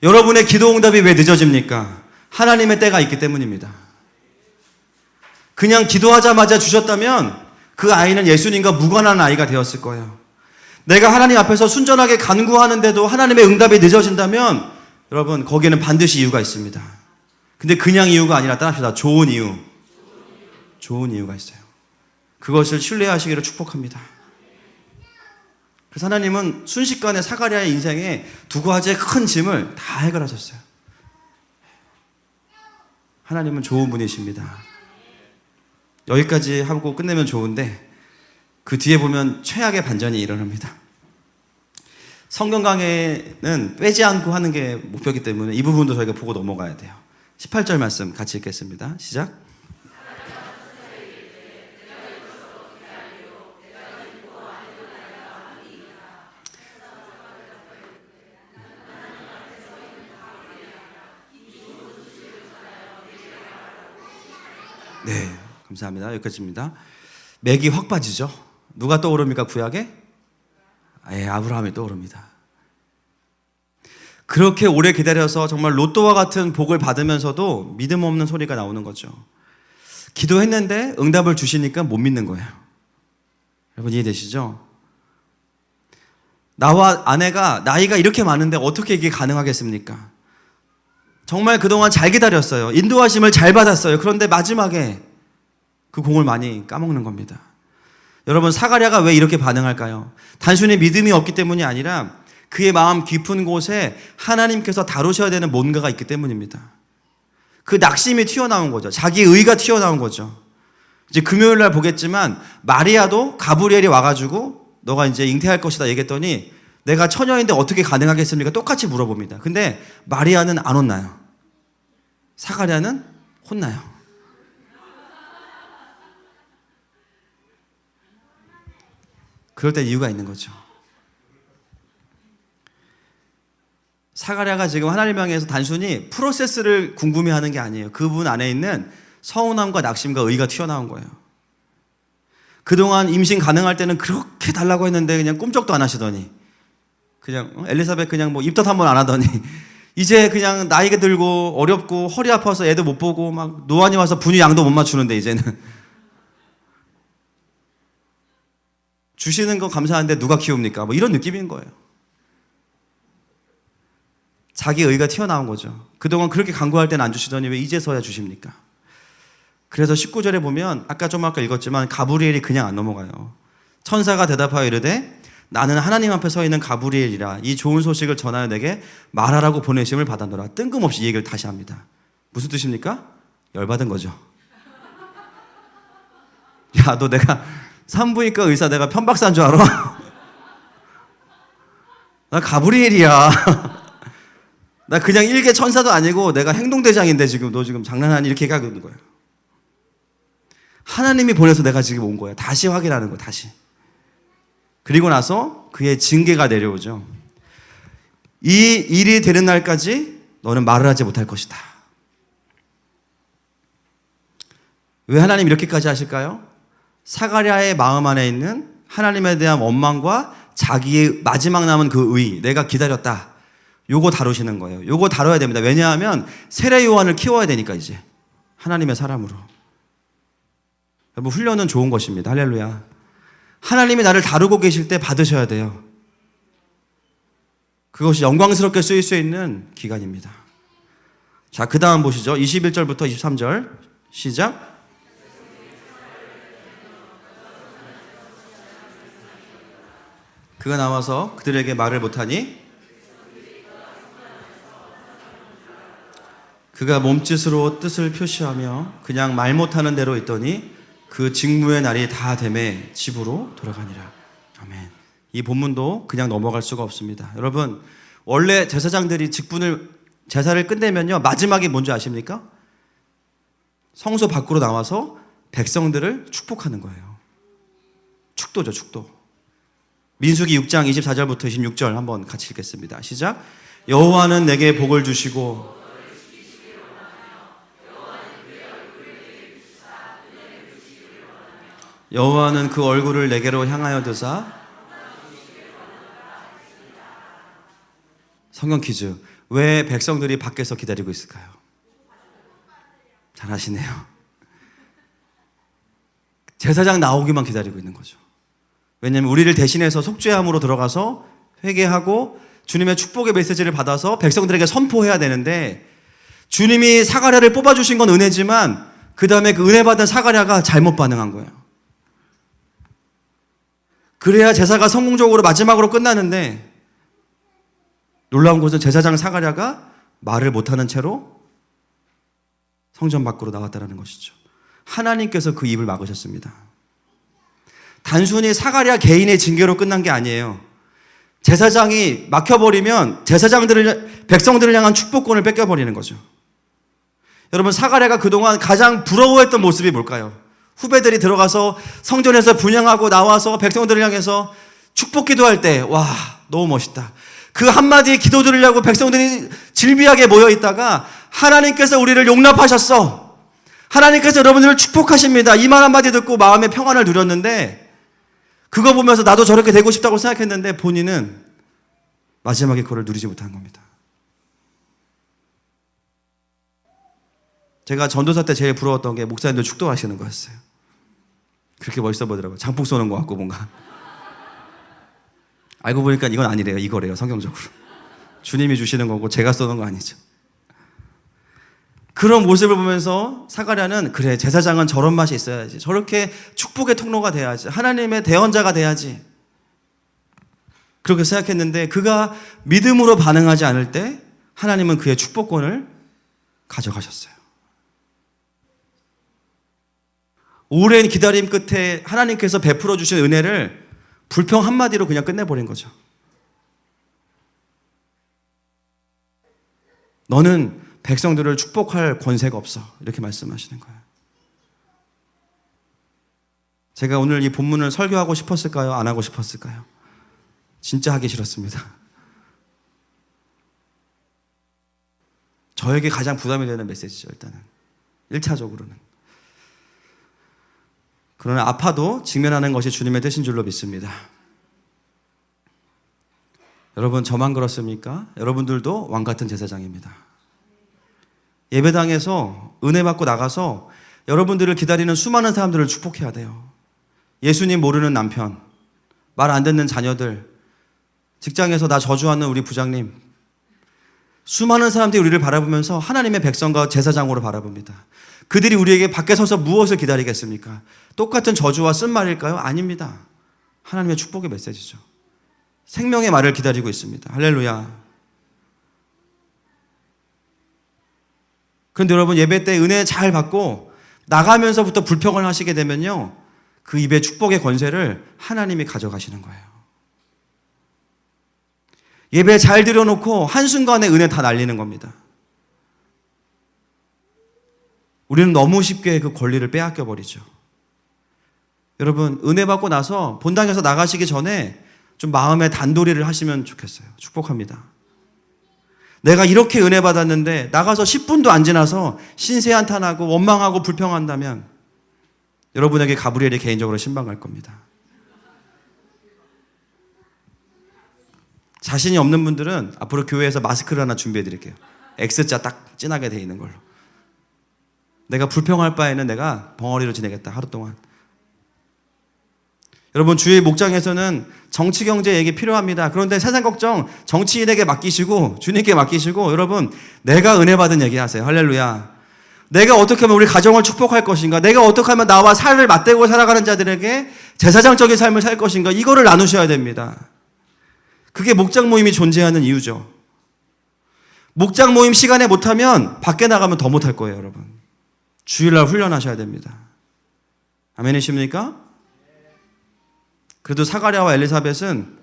여러분의 기도 응답이 왜 늦어집니까? 하나님의 때가 있기 때문입니다. 그냥 기도하자마자 주셨다면 그 아이는 예수님과 무관한 아이가 되었을 거예요. 내가 하나님 앞에서 순전하게 간구하는데도 하나님의 응답이 늦어진다면 여러분 거기에는 반드시 이유가 있습니다. 근데 그냥 이유가 아니라 따라합시다. 좋은 이유. 좋은 이유가 있어요. 그것을 신뢰하시기를 축복합니다. 그래서 하나님은 순식간에 사가랴의 인생에 두 가지의 큰 짐을 다 해결하셨어요. 하나님은 좋은 분이십니다. 여기까지 하고 끝내면 좋은데 그 뒤에 보면 최악의 반전이 일어납니다. 성경 강해는 빼지 않고 하는 게 목표이기 때문에 이 부분도 저희가 보고 넘어가야 돼요. 18절 말씀 같이 읽겠습니다. 시작. 네, 감사합니다. 여기까지입니다. 맥이 확 빠지죠. 누가 떠오릅니까? 구약에? 아브라함이 떠오릅니다. 그렇게 오래 기다려서 정말 로또와 같은 복을 받으면서도 믿음 없는 소리가 나오는 거죠. 기도했는데 응답을 주시니까 못 믿는 거예요. 여러분 이해되시죠? 나와 아내가 나이가 이렇게 많은데 어떻게 이게 가능하겠습니까? 정말 그동안 잘 기다렸어요. 인도하심을 잘 받았어요. 그런데 마지막에 그 공을 많이 까먹는 겁니다. 여러분 사가랴가 왜 이렇게 반응할까요? 단순히 믿음이 없기 때문이 아니라 그의 마음 깊은 곳에 하나님께서 다루셔야 되는 뭔가가 있기 때문입니다. 그 낙심이 튀어나온 거죠. 자기 의가 튀어나온 거죠. 이제 금요일 날 보겠지만 마리아도 가브리엘이 와가지고 너가 이제 잉태할 것이다 얘기했더니 내가 처녀인데 어떻게 가능하겠습니까? 똑같이 물어봅니다. 근데 마리아는 안 혼나요. 사가랴는 혼나요. 그럴 때 이유가 있는 거죠. 사가랴가 지금 하나님 향해서 단순히 프로세스를 궁금해하는 게 아니에요. 그분 안에 있는 서운함과 낙심과 의가 튀어나온 거예요. 그동안 임신 가능할 때는 그렇게 달라고 했는데 그냥 꿈쩍도 안 하시더니 그냥 엘리사벳 그냥 뭐 입덧 한 번 안 하더니 이제 그냥 나이가 들고 어렵고 허리 아파서 애도 못 보고 막 노안이 와서 분유 양도 못 맞추는데 이제는 주시는 거 감사한데 누가 키웁니까? 뭐 이런 느낌인 거예요. 자기 의가 튀어나온 거죠. 그동안 그렇게 간구할 때는 안 주시더니 왜 이제서야 주십니까? 그래서 19절에 보면 아까 읽었지만 가브리엘이 그냥 안 넘어가요. 천사가 대답하여 이르되 나는 하나님 앞에 서 있는 가브리엘이라 이 좋은 소식을 전하여 내게 말하라고 보내심을 받았노라. 뜬금없이 이 얘기를 다시 합니다. 무슨 뜻입니까? 열받은 거죠. 야, 너 내가 산부인과 의사 내가 편박사인 줄 알아? 나 가브리엘이야. 나 그냥 일개 천사도 아니고 내가 행동대장인데 지금 너 지금 장난하니? 이렇게 얘기하고 있는 거예요. 하나님이 보내서 내가 지금 온 거야. 다시 확인하는 거야. 다시. 그리고 나서 그의 징계가 내려오죠. 이 일이 되는 날까지 너는 말을 하지 못할 것이다. 왜 하나님 이렇게까지 하실까요? 사가랴의 마음 안에 있는 하나님에 대한 원망과 자기의 마지막 남은 그 의, 내가 기다렸다. 요거 다루시는 거예요. 요거 다뤄야 됩니다. 왜냐하면 세례 요한을 키워야 되니까 이제 하나님의 사람으로. 여러분 훈련은 좋은 것입니다. 할렐루야. 하나님이 나를 다루고 계실 때 받으셔야 돼요. 그것이 영광스럽게 쓰일 수 있는 기간입니다. 자, 그 다음 보시죠. 21절부터 23절 시작. 그가 나와서 그들에게 말을 못하니 그가 몸짓으로 뜻을 표시하며 그냥 말 못하는 대로 있더니 그 직무의 날이 다 되매 집으로 돌아가니라. 아멘. 이 본문도 그냥 넘어갈 수가 없습니다. 여러분 원래 제사장들이 제사를 끝내면요 마지막이 뭔지 아십니까? 성소 밖으로 나와서 백성들을 축복하는 거예요. 축도죠, 축도. 민수기 6장 24절부터 26절 한번 같이 읽겠습니다. 시작. 여호와는 내게 복을 주시고 여호와는 그 얼굴을 내게로 향하여 드사. 성경 퀴즈. 왜 백성들이 밖에서 기다리고 있을까요? 잘하시네요. 제사장 나오기만 기다리고 있는 거죠. 왜냐하면 우리를 대신해서 속죄함으로 들어가서 회개하고 주님의 축복의 메시지를 받아서 백성들에게 선포해야 되는데, 주님이 사가랴를 뽑아주신 건 은혜지만 그 다음에 그 은혜 받은 사가랴가 잘못 반응한 거예요. 그래야 제사가 성공적으로 마지막으로 끝나는데, 놀라운 것은 제사장 사가랴가 말을 못하는 채로 성전 밖으로 나왔다는 것이죠. 하나님께서 그 입을 막으셨습니다. 단순히 사가랴 개인의 징계로 끝난 게 아니에요. 제사장이 막혀버리면 백성들을 향한 축복권을 뺏겨버리는 거죠. 여러분, 사가랴가 그동안 가장 부러워했던 모습이 뭘까요? 후배들이 들어가서 성전에서 분향하고 나와서 백성들을 향해서 축복 기도할 때, 와, 너무 멋있다. 그 한마디의 기도 들으려고 백성들이 질비하게 모여있다가 하나님께서 우리를 용납하셨어, 하나님께서 여러분들을 축복하십니다, 이 말 한마디 듣고 마음의 평안을 누렸는데, 그거 보면서 나도 저렇게 되고 싶다고 생각했는데 본인은 마지막에 그걸 누리지 못한 겁니다. 제가 전도사 때 제일 부러웠던 게 목사님들 축도하시는 거였어요. 그렇게 멋있어 보이더라고요. 장풍 쏘는 것 같고 뭔가. 알고 보니까 이건 아니래요. 이거래요. 성경적으로. 주님이 주시는 거고 제가 쏘는 거 아니죠. 그런 모습을 보면서 사가랴는, 그래, 제사장은 저런 맛이 있어야지, 저렇게 축복의 통로가 돼야지, 하나님의 대언자가 돼야지, 그렇게 생각했는데, 그가 믿음으로 반응하지 않을 때 하나님은 그의 축복권을 가져가셨어요. 오랜 기다림 끝에 하나님께서 베풀어 주신 은혜를 불평 한마디로 그냥 끝내버린 거죠. 너는 백성들을 축복할 권세가 없어, 이렇게 말씀하시는 거예요. 제가 오늘 이 본문을 설교하고 싶었을까요? 안 하고 싶었을까요? 진짜 하기 싫었습니다. 저에게 가장 부담이 되는 메시지죠, 일단은. 1차적으로는. 그러나 아파도 직면하는 것이 주님의 뜻인 줄로 믿습니다. 여러분, 저만 그렇습니까? 여러분들도 왕같은 제사장입니다. 예배당에서 은혜 받고 나가서 여러분들을 기다리는 수많은 사람들을 축복해야 돼요. 예수님 모르는 남편, 말 안 듣는 자녀들, 직장에서 나 저주하는 우리 부장님, 수많은 사람들이 우리를 바라보면서 하나님의 백성과 제사장으로 바라봅니다. 그들이 우리에게 밖에 서서 무엇을 기다리겠습니까? 똑같은 저주와 쓴말일까요? 아닙니다. 하나님의 축복의 메시지죠. 생명의 말을 기다리고 있습니다. 할렐루야. 그런데 여러분, 예배 때 은혜 잘 받고 나가면서부터 불평을 하시게 되면요, 그 입의 축복의 권세를 하나님이 가져가시는 거예요. 예배 잘 드려놓고 한순간에 은혜 다 날리는 겁니다. 우리는 너무 쉽게 그 권리를 빼앗겨 버리죠. 여러분, 은혜 받고 나서 본당에서 나가시기 전에 좀 마음의 단도리를 하시면 좋겠어요. 축복합니다. 내가 이렇게 은혜 받았는데 나가서 10분도 안 지나서 신세한탄하고 원망하고 불평한다면 여러분에게 가브리엘이 개인적으로 신방갈 겁니다. 자신이 없는 분들은 앞으로 교회에서 마스크를 하나 준비해 드릴게요. X자 딱 진하게 돼 있는 걸로. 내가 불평할 바에는 내가 벙어리로 지내겠다, 하루 동안. 여러분, 주의 목장에서는 정치 경제 얘기 필요합니다. 그런데 세상 걱정 정치인에게 맡기시고 주님께 맡기시고, 여러분, 내가 은혜 받은 얘기 하세요. 할렐루야. 내가 어떻게 하면 우리 가정을 축복할 것인가, 내가 어떻게 하면 나와 살을 맞대고 살아가는 자들에게 제사장적인 삶을 살 것인가, 이거를 나누셔야 됩니다. 그게 목장 모임이 존재하는 이유죠. 목장 모임 시간에 못하면 밖에 나가면 더 못할 거예요, 여러분. 주일날 훈련하셔야 됩니다. 아멘이십니까? 그래도 사가랴와 엘리사벳은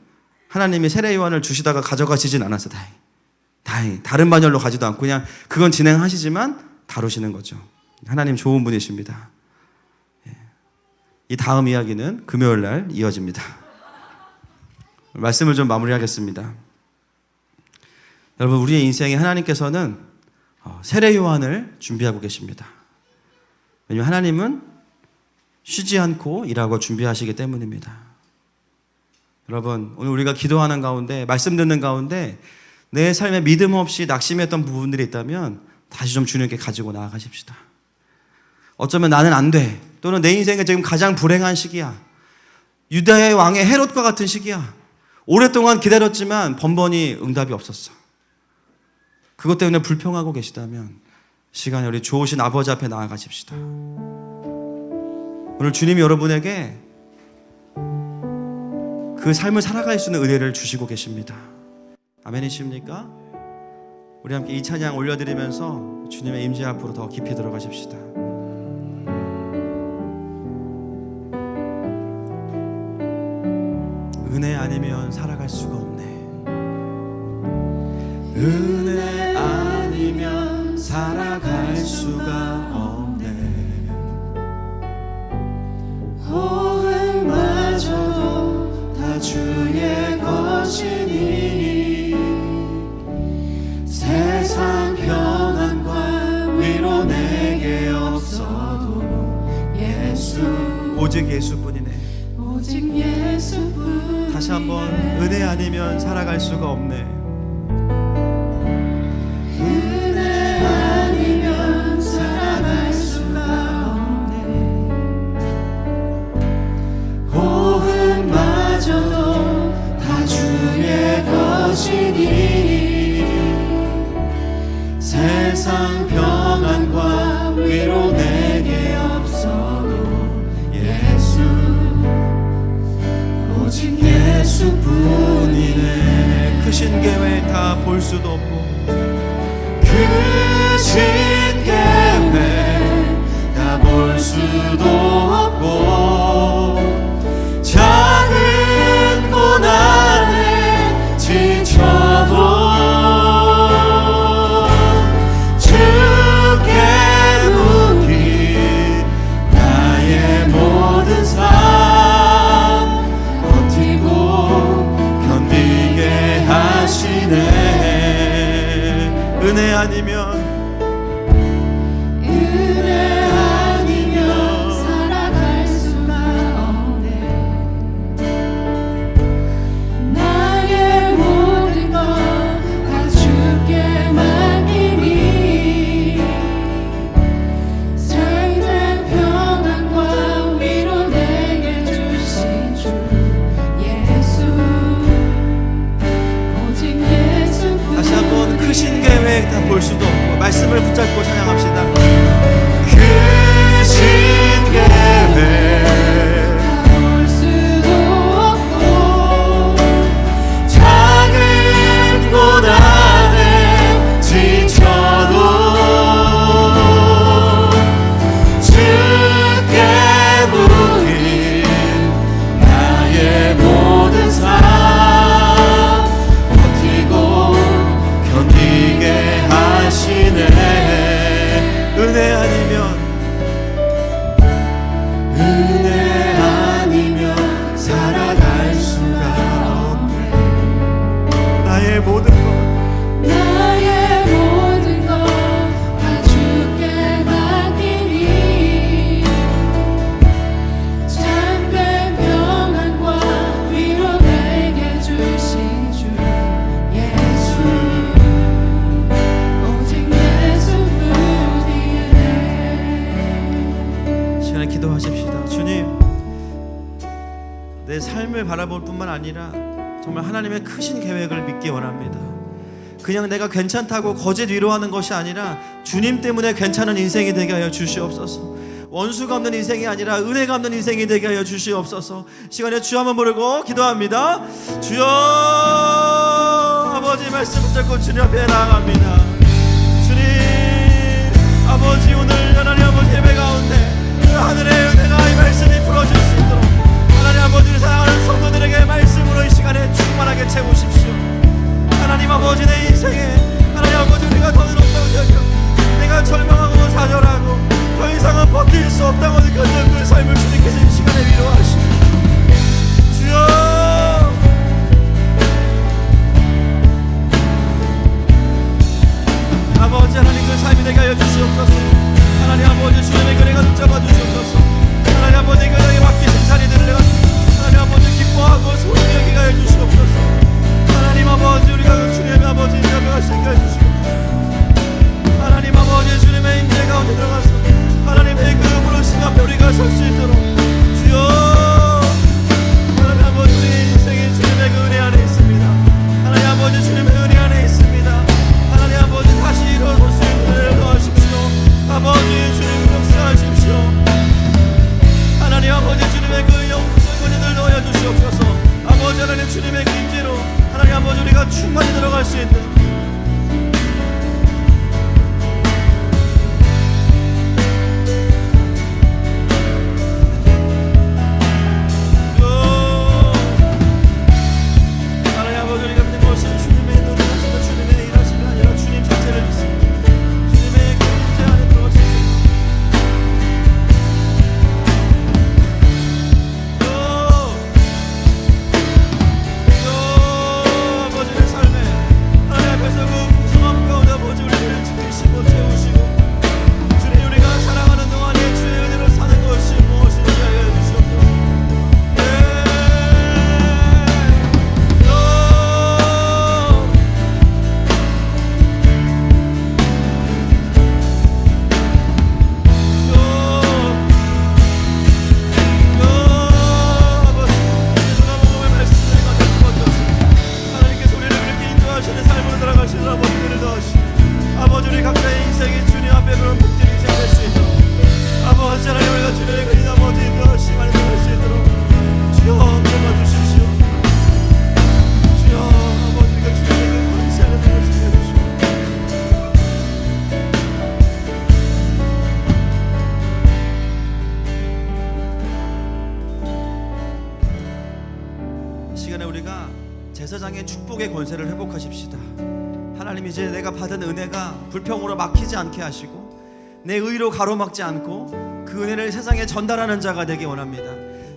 하나님이 세례 요한을 주시다가 가져가시진 않았어요. 다행히. 다른 반열로 가지도 않고 그냥 그건 진행하시지만 다루시는 거죠. 하나님 좋은 분이십니다. 이 다음 이야기는 금요일 날 이어집니다. 말씀을 좀 마무리하겠습니다. 여러분, 우리의 인생에 하나님께서는 세례 요한을 준비하고 계십니다. 왜냐하면 하나님은 쉬지 않고 일하고 준비하시기 때문입니다. 여러분, 오늘 우리가 기도하는 가운데, 말씀 듣는 가운데 내 삶에 믿음 없이 낙심했던 부분들이 있다면 다시 좀 주님께 가지고 나아가십시다. 어쩌면 나는 안 돼, 또는 내 인생에 지금 가장 불행한 시기야, 유다의 왕의 헤롯과 같은 시기야, 오랫동안 기다렸지만 번번이 응답이 없었어. 그것 때문에 불평하고 계시다면 시간에 우리 좋으신 아버지 앞에 나아가십시다. 오늘 주님이 여러분에게 그 삶을 살아갈 수 있는 은혜를 주시고 계십니다. 아멘이십니까? 우리 함께 이 찬양 올려드리면서 주님의 임재 앞으로 더 깊이 들어가십시다. 은혜 아니면 살아갈 수가 없네. 은혜 아니면 살아갈 수가 없네. 호흡마저도 다 주의 것이니 세상 평안과 위로 내게 없어도 예수, 오직 예수뿐이네. 오직 예수뿐. 다시 한번, 은혜 아니면 살아갈 수가 없네. 은혜 아니면 살아갈 수가 없네. 호흡마저도 다 주의 것이니 세상 평안과 위로 내게 없어도 예수, 오직 예수뿐이네. 크신 계획 다 볼 수도 없고, 크신 계획 다 볼 수도 없고, 작은 고난에 지쳐도 주께 묻기 나의 모든 삶 버티고 견디게 하시네. 은혜 아니면, 은혜 아니면 살아갈 수가 없네. 나의 모든 것 다 주께 맡기니 세상 평안과 위로 내게 주신 주 예수, 오직 예수뿐. 다시 한번, 크신 계획 다 볼 수도 없고, 말씀을 붙잡고 찬양합시다. 크신 계획 볼 수도 없고, 작은 고난에 지쳐도 주께 묻긴 나의 모든 삶 버티고 견디게 하시네. 은혜 아니면, 은혜 아니면 살아갈 수가 없네. 나의 모든 것, 나의 모든 것 다 주께 맡기니 참된 평안과 위로 내게 주신 주 예수, 오직 예수뿐이네. 시간에 기도하십시다. 주님, 내 삶을 바라볼 뿐만 아니라 정말 하나님의 크신 계획을 믿기 원합니다. 그냥 내가 괜찮다고 거짓 위로하는 것이 아니라 주님 때문에 괜찮은 인생이 되게 하여 주시옵소서. 원수가 없는 인생이 아니라 은혜가 없는 인생이 되게 하여 주시옵소서. 시간에 주 한번 부르고 기도합니다. 주여, 아버지 말씀 붙잡고 주님 앞에 나아갑니다. 주님, 아버지, 오늘 하나님 아버지 예배 가운데 그 하늘의 은혜가 이 말씀이 풀어질 수 있도록 하나님 아버지를 사랑하는 성도들에게 말씀으로 이 시간에 충만하게 채우십시오. 하나님 아버지, 내 인생에 하나님 아버지 우리가 더는 없다고 여겨 내가 절망하고 좌절하고 더 이상은 버틸 수 없다고 느꼈던 그 삶을 주님께서 이 시간에 위로하시고, 주여, 아버지 하나님 그 삶이 되게 하여 주시옵소서. 하나님 아버지 주님의 그네가 붙잡아 주시옵소서. 하나님 아버지 그네에게 아버지 주님의 그 영광을 넣어 주시옵소서. 아버지 하나님 주님의 그 임재로 하나님 아버지 우리가 충만히 들어갈 수 있는 아버지 우리 각자의 인생이 주님 앞에 그런 복된 인생 될 수 있도록 아버지 하나님 우리가 주님의 그 아버지 그 시간이 될 수 있도록 주여 도와 주십시오. 주여 아버지가 주님의 그 권세를 내려주게 해주시오. 이 시간에 우리가 제사장의 축복의 권세를 회복하십시다. 하나님 이제 내가 받은 은혜가 불평으로 막히지 않게 하시고 내 의로 가로막지 않고 그 은혜를 세상에 전달하는 자가 되기 원합니다.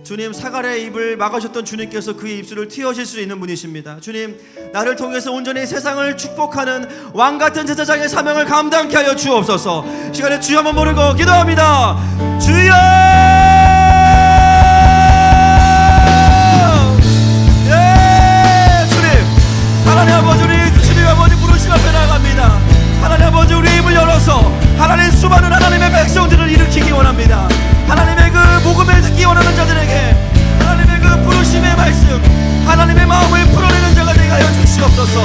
주님 사갈의 입을 막으셨던 주님께서 그의 입술을 틔우실 수 있는 분이십니다. 주님 나를 통해서 온전히 세상을 축복하는 왕같은 제사장의 사명을 감당케 하여 주옵소서. 시간에 주여 한번 부르고 기도합니다. 주여 하나님 아버지 우리 주님 아버지 부르심 앞에 나아갑니다. 하나님 아버지 우리 입을 열어서 하나님 수많은 하나님의 백성들을 일으키기 원합니다. 하나님의 그 복음을 듣기 원하는 자들에게 하나님의 그 부르심의 말씀 하나님의 마음을 풀어내는 자가 되게 하여 주시옵소서.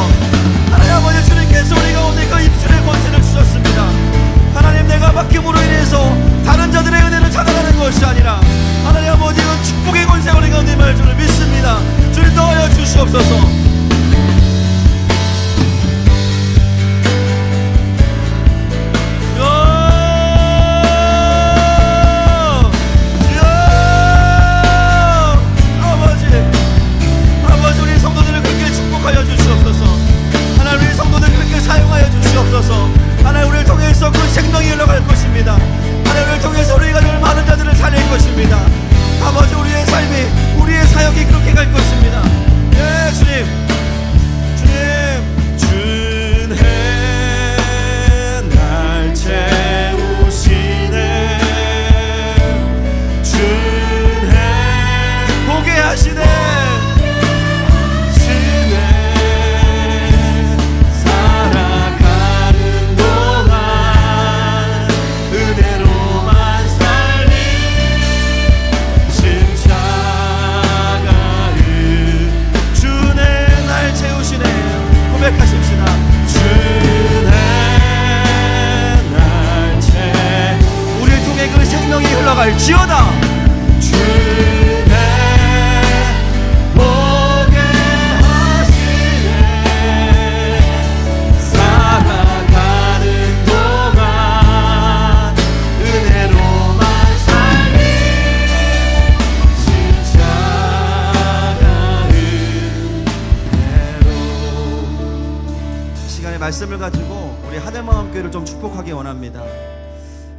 하나님 아버지 주님께서 우리 가운데 그 입술의 권세를 주셨습니다. 하나님 내가 맡김으로 인해서 다른 자들의 은혜를 찾아가는 것이 아니라 하나님 아버지 그 축복의 권세가 우리 가운데 임할 줄을 믿습니다. 주님 넣어여 주시옵소서. 하나님 우리를 통해서 그 생명이 흘러갈 것입니다. 하나님 우리를 통해서 우리가 늘 많은 자들을 살릴 것입니다. 아버지 우리의 삶이 우리의 사역이 그렇게 갈 것입니다. 예 주님 주님 주님 날 채우시네 주님 보게 하시네 고백하십시다. 주의 날 채 우리를 통해 그 생명이 흘러갈 지어다. 주의 보게 하시네 살아가는 동안 은혜로만 살리 십자가 시간의 말씀을 가지고 우리 하늘마음교회를 좀 축복하기 원합니다.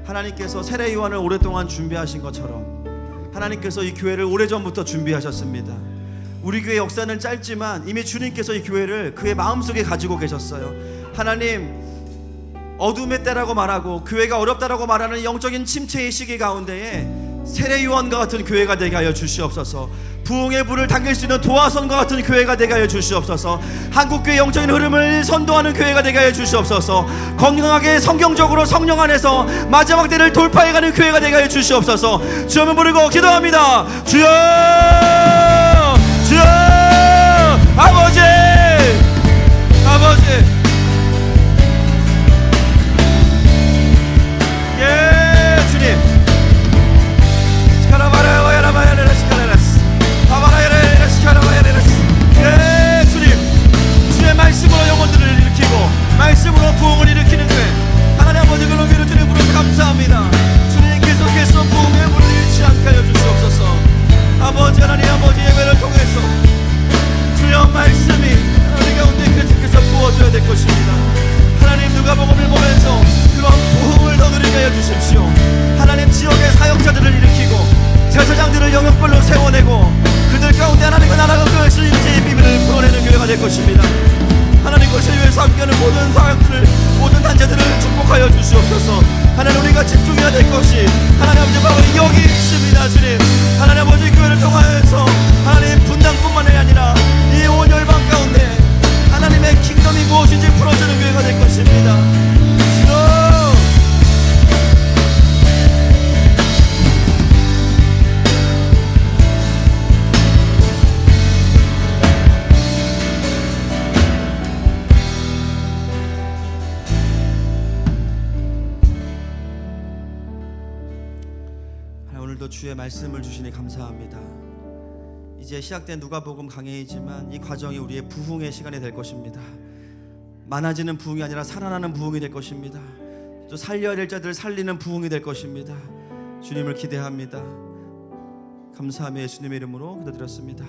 하나님께서 세례 요한을 오랫동안 준비하신 것처럼 하나님께서 이 교회를 오래전부터 준비하셨습니다. 우리 교회 역사는 짧지만 이미 주님께서 이 교회를 그의 마음속에 가지고 계셨어요. 하나님 어둠의 때라고 말하고 교회가 어렵다라고 말하는 영적인 침체의 시기 가운데에 세례 요한과 같은 교회가 되게 하여 주시옵소서. 부흥의 불을 당길 수 있는 도화선과 같은 교회가 되게 하여 주시옵소서. 한국교회 영적인 흐름을 선도하는 교회가 되게 하여 주시옵소서. 건강하게 성경적으로 성령 안에서 마지막 때를 돌파해가는 교회가 되게 하여 주시옵소서. 주여 한번 부르고 기도합니다. 주여 주여 아버지 아버지 예 주님 가라바라와 야라바야라 교회가 될 것입니다. 하나님 것을 위해서 함께하는 모든 사역들을, 모든 단체들을 축복하여 주시옵소서. 하나님 우리가 집중해야 될 것이 하나님 아버지 바로 여기 있습니다. 주님 하나님 아버지 교회를 통하여서 하나님 분당뿐만 아니라 이 온 열방 가운데 하나님의 킹덤이 무엇인지 풀어주는 교회가 될 것입니다. 오늘도 주의 말씀을 주시니 감사합니다. 이제 시작된 누가복음 강해이지만 이 과정이 우리의 부흥의 시간이 될 것입니다. 많아지는 부흥이 아니라 살아나는 부흥이 될 것입니다. 또 살려야 될 자들을 살리는 부흥이 될 것입니다. 주님을 기대합니다. 감사하며 예수님의 이름으로 기도드렸습니다.